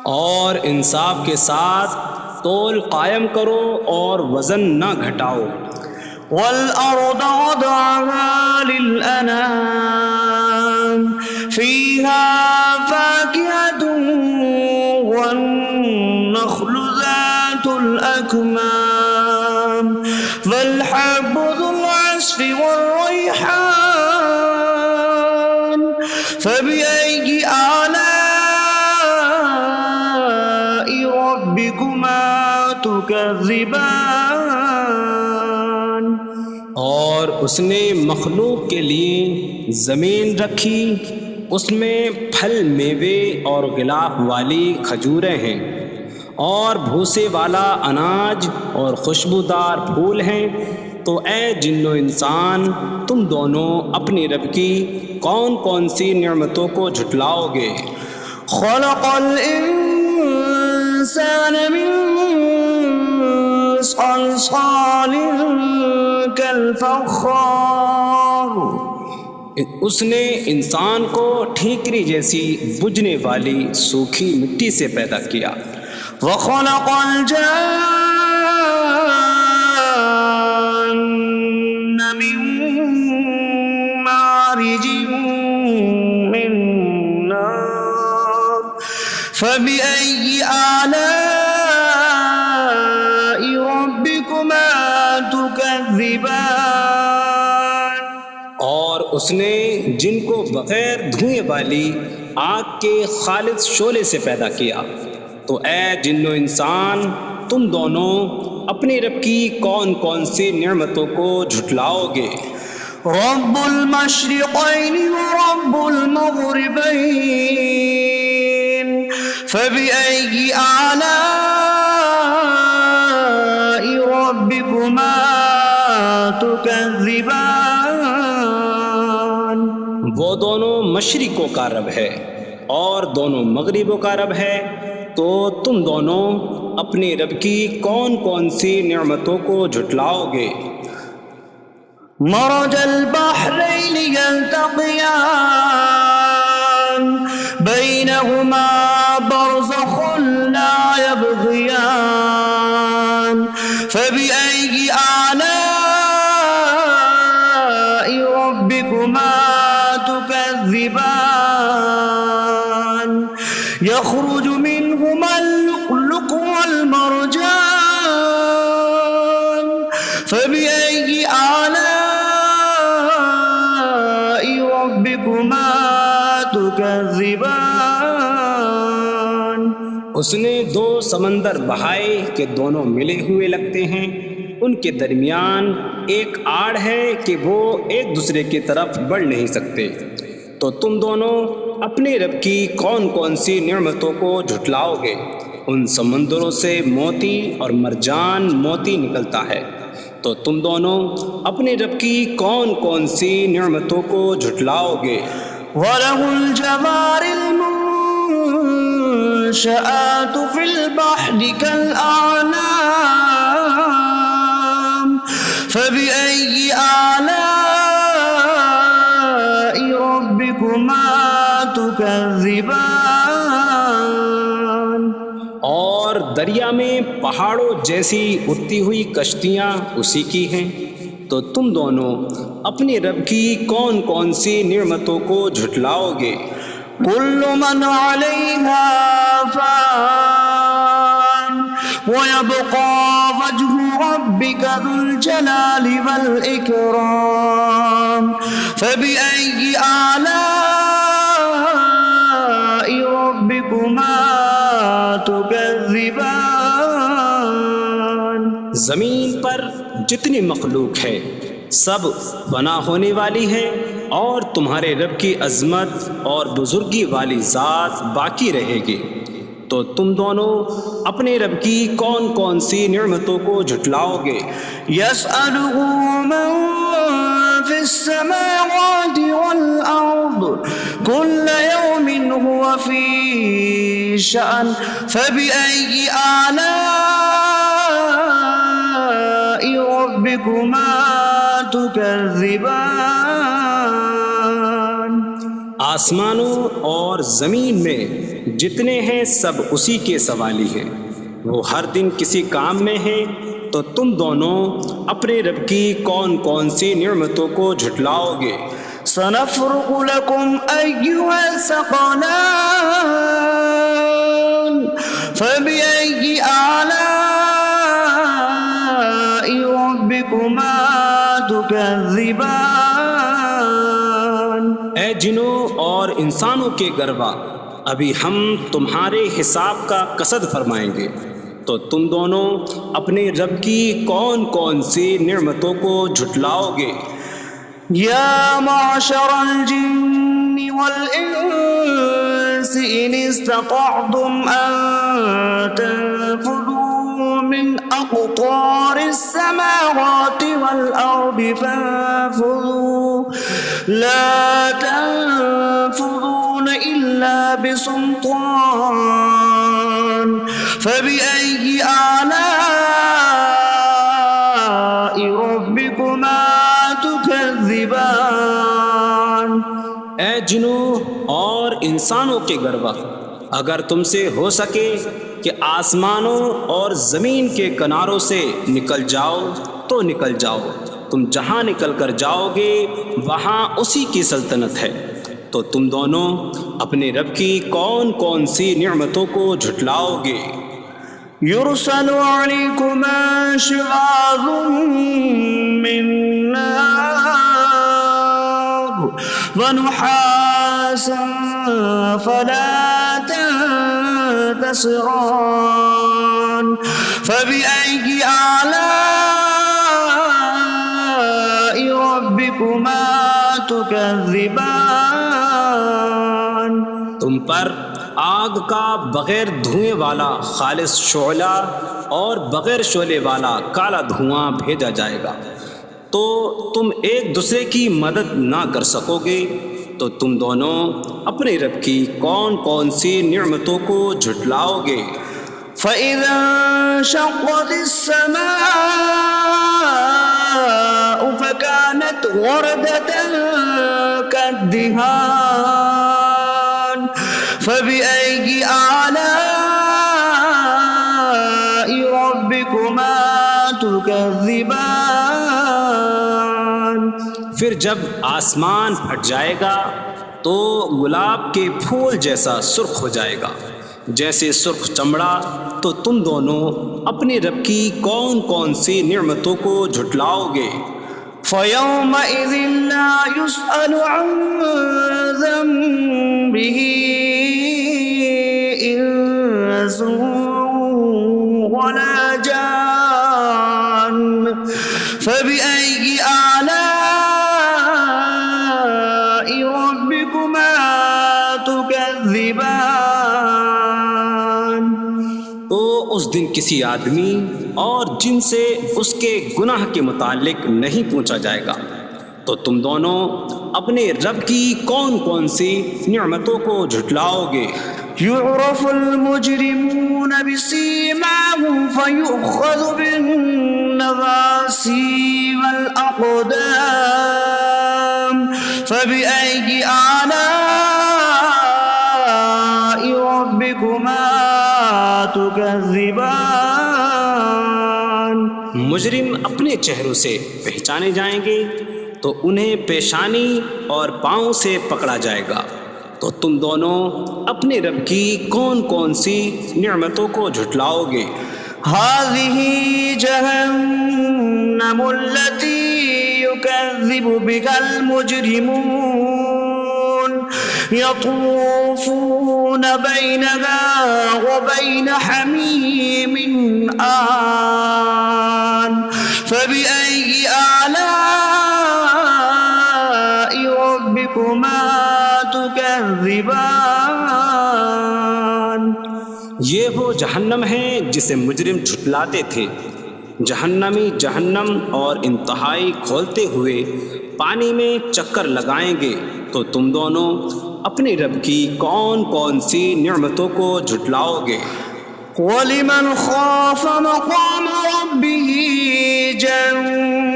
اور انصاف کے ساتھ تول قائم کرو اور وزن نہ گھٹاؤ۔ وَالْأَرْضَ وَضَعَهَا لِلْأَنَامِ فِيهَا فَاكِهَةٌ وَالنَّخْلُ ذَاتُ الْأَكْمَامِ وَالْحَبُّ ذُو الْعَصْفِ وَالرَّيْحَانُ فَبِأَيِّ آلَاءِ رَبِّكُمَا تُكَذِّبَانِ، اور اس نے مخلوق کے لیے زمین رکھی، اس میں پھل میوے اور غلاف والی کھجوریں ہیں، اور بھوسے والا اناج اور خوشبودار پھول ہیں۔ تو اے جن و انسان، تم دونوں اپنی رب کی کون کون سی نعمتوں کو جھٹلاؤ گے؟ خلق الانسان من صلصال کالفخار، اس نے انسان کو ٹھیکری جیسی بجھنے والی سوکھی مٹی سے پیدا کیا۔ وخلق الجان من مارج من نار فبأي آلاء ربكما تكذبان، اور اس نے جن کو بغیر دھوئیں والی آگ کے خالص شعلے سے پیدا کیا۔ تو اے جن و انسان، تم دونوں اپنے رب کی کون کون سی نعمتوں کو جھٹلاؤ گے؟ رب المشرقین ورب المغربین فبأي آلاء ربكما تكذبان، وہ دونوں مشرقوں کا رب ہے اور دونوں مغربوں کا رب ہے، تو تم دونوں اپنے رب کی کون کون سی نعمتوں کو جھٹلاؤ گے؟ مرج البحرین یلتقیان بینہما برزخ لا یبغیان فبأي آلاء ربكما تكذبان يخرج منهما اللؤلؤ والمرجان فبأي آلاء ربكما تكذبان اس نے دو سمندر بہائے کہ دونوں ملے ہوئے لگتے ہیں، ان کے درمیان ایک آڑ ہے کہ وہ ایک دوسرے کی طرف بڑھ نہیں سکتے، تو تم دونوں اپنے رب کی کون کون سی نعمتوں کو جھٹلاؤ گے؟ ان سمندروں سے موتی اور مرجان موتی نکلتا ہے، تو تم دونوں اپنے رب کی کون کون سی نعمتوں کو جھٹلاؤ گے؟ وَلَهُ الْجَوَارِ الْمُنشَآتُ فِي الْبَحْرِ كَالْأَعْلَامِ فَبِأَيِّ آلَاءِ رَبِّكُمَا تُكَذِّبَانِ اور دریا میں پہاڑوں جیسی اڑتی ہوئی کشتیاں اسی کی ہیں، تو تم دونوں اپنے رب کی کون کون سی نعمتوں کو جھٹلاؤ گے؟ كل من عليها فان ويبقى وجه ربك ذو الجلال والإكرام فبأي آلاء ربكما تكذبان زمین پر جتنی مخلوق ہے سب فنا ہونے والی ہے، اور تمہارے رب کی عظمت اور بزرگی والی ذات باقی رہے گی، تو تم دونوں اپنے رب کی کون کون سی نعمتوں کو جھٹلاؤ گے؟ يسأله من في السماوات والأرض كل يوم هو في شأن فبأي آلاء ربكما تكذبان آسمانوں اور زمین میں جتنے ہیں سب اسی کے سوالی ہیں، وہ ہر دن کسی کام میں ہیں، تو تم دونوں اپنے رب کی کون کون سی نعمتوں کو جھٹلاؤ گے؟ سنفرغ لكم أيها الثقلان فبأي آلاء ربكما تكذبان اے جنوں اور انسانوں کے گروہ، ابھی ہم تمہارے حساب کا قصد فرمائیں گے، تو تم دونوں اپنے رب کی کون کون سی نعمتوں کو جھٹلاؤ گے؟ يا معشر الجن والإنس إن استطعتم أن تنفذوا من أقطار السماوات والأرض فانفذوا لا تنفذون إلا بسلطان فبأي آلاء ربكما تكذبان اے جنوں اور انسانوں کے گروہ، اگر تم سے ہو سکے کہ آسمانوں اور زمین کے کناروں سے نکل جاؤ تو نکل جاؤ، تم جہاں نکل کر جاؤ گے وہاں اسی کی سلطنت ہے، تو تم دونوں اپنے رب کی کون کون سی نعمتوں کو جھٹلاؤ گے؟ يرسل عليكما شواظ من نار ونحاسا فلا تنتصران فبأي آلاء ربكما تكذبان تم پر آگ کا بغیر دھوئیں والا خالص شعلہ اور بغیر شعلے والا کالا دھواں بھیجا جائے گا، تو تم ایک دوسرے کی مدد نہ کر سکو گے، تو تم دونوں اپنے رب کی کون کون سی نعمتوں کو جھٹلاؤ گے؟ فَإِذَا انشَقَّتِ السَّمَاءُ فَكَانَتْ وَرْدَةً كَالدِّهَانِ فَبِأَيِّ آلَاءِ رَبِّكُمَا تُكَذِّبَانِ پھر جب آسمان پھٹ جائے گا تو گلاب کے پھول جیسا سرخ ہو جائے گا جیسے سرخ چمڑا، تو تم دونوں اپنے رب کی کون کون سی نعمتوں کو جھٹلاؤ گے؟ فَيَوْمَئِذٍ لَا يُسْأَلُ عَنْ ذَنبِهِ إِنسٌ وَلَا جَانٌ فَبِأَيِّ آلَاءِ رَبِّكُمَا تُكَذِّبَانِ۔ تو اس دن کسی آدمی اور جن سے اس کے گناہ کے متعلق نہیں پوچھا جائے گا، تو تم دونوں اپنے رب کی کون کون سی نعمتوں کو جھٹلاؤ گے؟ يُعْرَفُ الْمُجْرِمُونَ بِسِيمَاهُمْ فَيُؤْخَذُ بِالنَّوَاصِي وَالْأَقْدَامِ فَبِأَيِّ آلَاءِ رَبِّكُمَا تُكَذِّبَانِ۔ مجرم اپنے چہروں سے پہچانے جائیں گے تو انہیں پیشانی اور پاؤں سے پکڑا جائے گا، تو تم دونوں اپنے رب کی کون کون سی نعمتوں کو جھٹلاؤ گے؟ هذه جهنم التي يكذب بها المجرمون يطوفون بينها وبين حميم آن فبأي آلاء ربكما تكذبان۔ یہ وہ جہنم ہے جسے مجرم جھٹلاتے تھے۔ جہنمی جہنم اور انتہائی کھولتے ہوئے پانی میں چکر لگائیں گے، تو تم دونوں اپنے رب کی کون کون سی نعمتوں کو جھٹلاؤ گے؟ وَلِمَنْ خَافَ مَقَامَ رَبِّهِ جَنَّتَانِ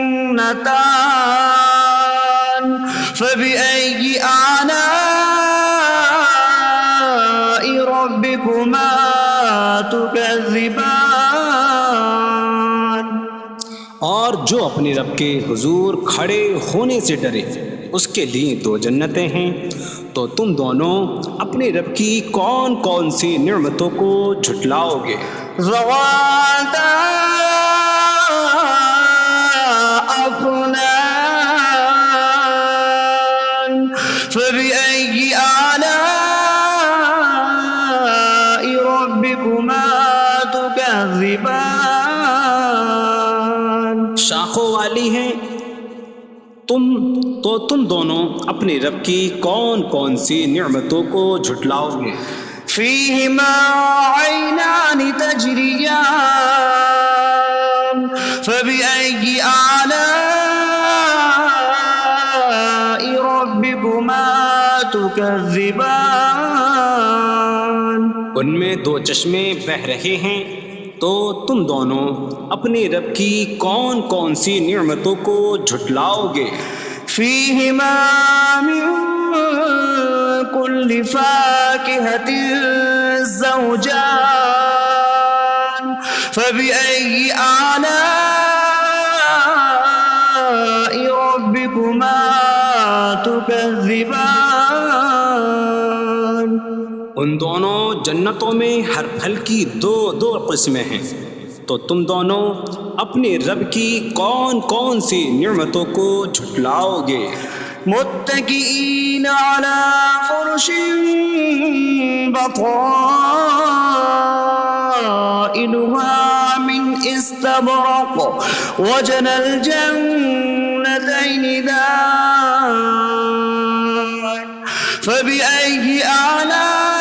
فَبِأَيِّ آلَاءِ رَبِّكُمَا تُكَذِّبَانِ۔ اور جو اپنے رب کے حضور کھڑے ہونے سے ڈرے اس کے لیے دو جنتیں ہیں، تو تم دونوں اپنے رب کی کون کون سی نعمتوں کو جھٹلاؤ گے؟ ذواتا افنان فبأي آلاء ربكما تكذبان۔ شاخوں والی ہیں تم دونوں اپنے رب کی کون کون سی نعمتوں کو جھٹلاؤ گے؟ فيهما عينان تجريان فبأي آلاء ربكما تكذبان۔ ان میں دو چشمے بہہ رہے ہیں، تو تم دونوں اپنے رب کی کون کون سی نعمتوں کو جھٹلاؤ گے؟ فيهما من كل فاكهة زوجان فبأي آلاء ربكما تكذبان۔ ان دونوں جنتوں میں ہر پھل کی دو قسمیں ہیں، تو تم دونوں اپنے رب کی کون کون سی نعمتوں کو جھٹلاؤ گے؟ متكئين على فرش بطائنها من استبرق وجنى الجنتين دان فبأي آلاء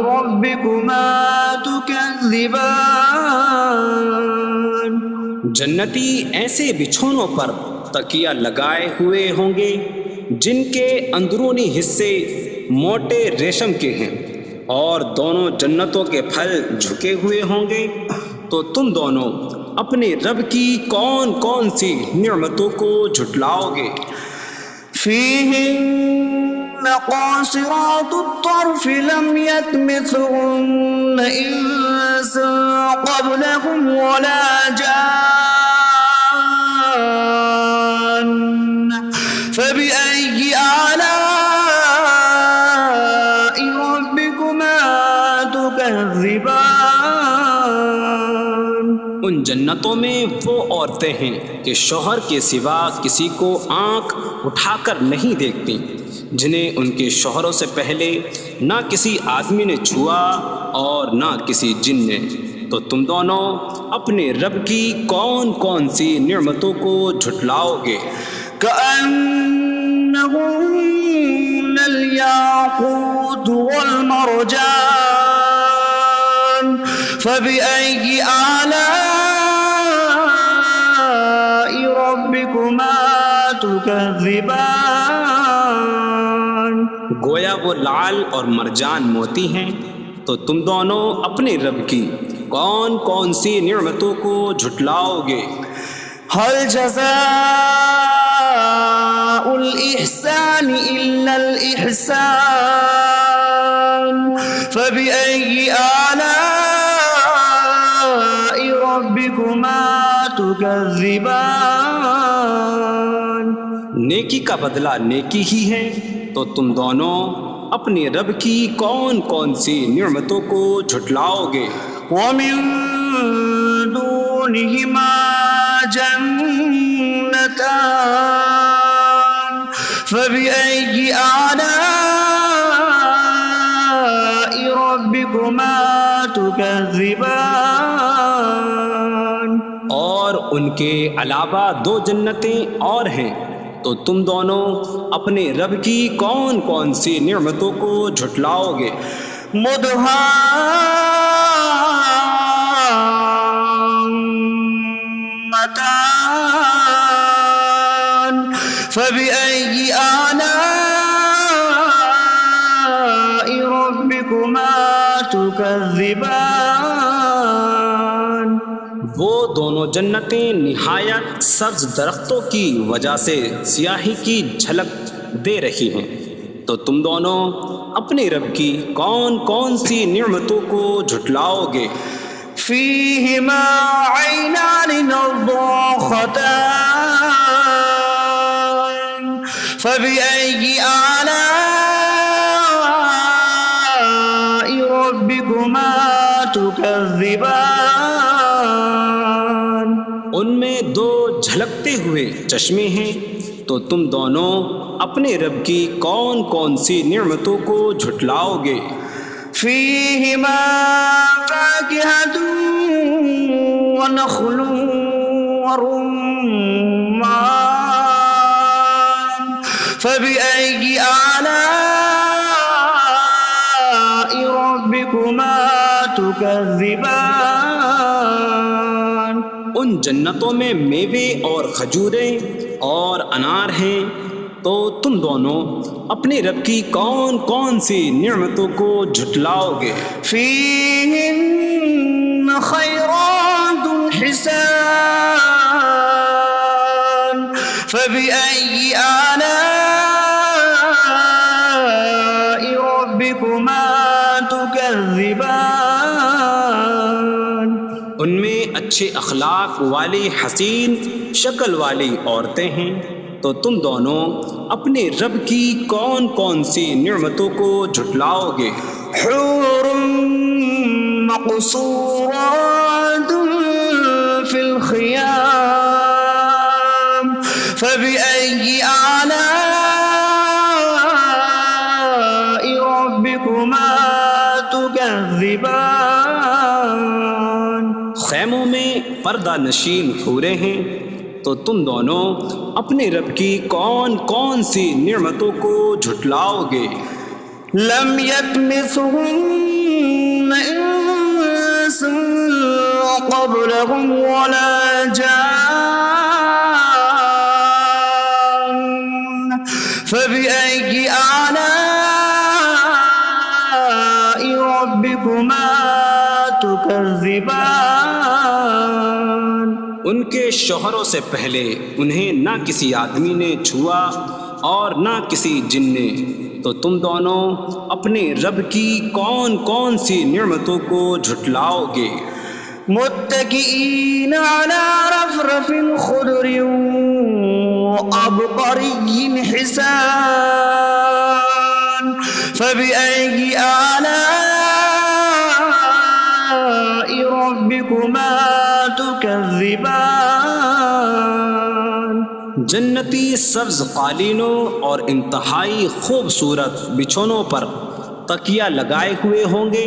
ربكما تكذبان۔ جنتی ایسے بچھونوں پر تکیہ لگائے ہوئے ہوں گے جن کے اندرونی حصے موٹے ریشم کے ہیں، اور دونوں جنتوں کے پھل جھکے ہوئے ہوں گے، تو تم دونوں اپنے رب کی کون کون سی نعمتوں کو جھٹلاؤ گے؟ فيهن قاصرات الطرف لم يطمثهن إنس قبلهم ولا جان فبأي آلاء ربكما تكذبان ان جنتوں میں وہ عورتیں ہیں کہ شوہر کے سوا کسی کو آنکھ اٹھا کر نہیں دیکھتی، جنہیں ان کے شوہروں سے پہلے نہ کسی آدمی نے چھوا اور نہ کسی جن نے، تو تم دونوں اپنے رب کی کون کون سی نعمتوں کو جھٹلاؤ گے؟ كأنهن الياقوت والمرجان فبأي آلاء ربكما تكذبان گویا وہ لعل اور مرجان موتی ہیں، تو تم دونوں اپنے رب کی کون کون سی نعمتوں کو جھٹلاؤ گے؟ هل جزاء الإحسان إلا الإحسان فبأي آلاء ربكما تكذبان نیکی کا بدلہ نیکی ہی ہے، تو تم دونوں اپنے رب کی کون کون سی نعمتوں کو جھٹلاؤ گے؟ ومن دونهما جنتان فبأي آلاء ربكما تكذبان اور ان کے علاوہ دو جنتیں اور ہیں، تو تم دونوں اپنے رب کی کون کون سی نعمتوں کو جھٹلاؤ گے؟ مدهامتان فبأي آلاء ربكما تكذبان وہ دونوں جنتیں نہایت سبز درختوں کی وجہ سے سیاہی کی جھلک دے رہی ہیں، تو تم دونوں اپنے رب کی کون کون سی نعمتوں کو جھٹلاؤ گے؟ فيهما عينان نضاختان فبأي آلاء ربكما تكذبان ان میں دو جھلکتے ہوئے چشمے ہیں، تو تم دونوں اپنے رب کی کون کون سی نعمتوں کو جھٹلاؤ گے؟ فيهما فاكهة ونخل ورمان فبأي آلاء ربكما تكذبان ان جنتوں میں میوے اور کھجوریں اور انار ہیں، تو تم دونوں اپنے رب کی کون کون سی نعمتوں کو جھٹلاؤ گے؟ فيهن خيرات حسان فبأي آلاء ربكما تكذبان ان میں اچھے اخلاق والی حسین شکل والی عورتیں ہیں، تو تم دونوں اپنے رب کی کون کون سی نعمتوں کو جھٹلاؤ گے؟ حور مقصورات في الخيام فبأي آلاء ربكما تكذبان خیموں میں پردہ نشین حوریں ہیں، تو تم دونوں اپنے رب کی کون کون سی نعمتوں کو جھٹلاؤ گے؟ لم يطمثهن انس قبلهم ولا جان فبأي آلاء ربكما تكذبان ان کے شوہروں سے پہلے انہیں نہ کسی آدمی نے چھوا اور نہ کسی جن نے، تو تم دونوں اپنے رب کی کون کون سی نعمتوں کو جھٹلاؤ گے؟ متكئين على رفرف خضر وعبقري حسان فبأي آلاء ربكما تكذبان. جنتی سبز قالینوں اور انتہائی خوبصورت بچھونوں پر تکیہ لگائے ہوئے ہوں گے،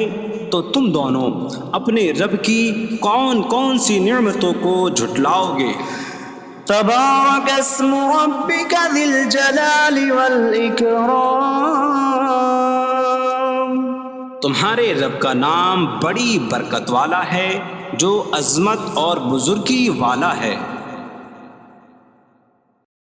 تو تم دونوں اپنے رب کی کون کون سی نعمتوں کو جھٹلاؤ گے؟ تبارك اسم ربك ذي الجلال والإكرام. تمہارے رب کا نام بڑی برکت والا ہے، جو عظمت اور بزرگی والا ہے.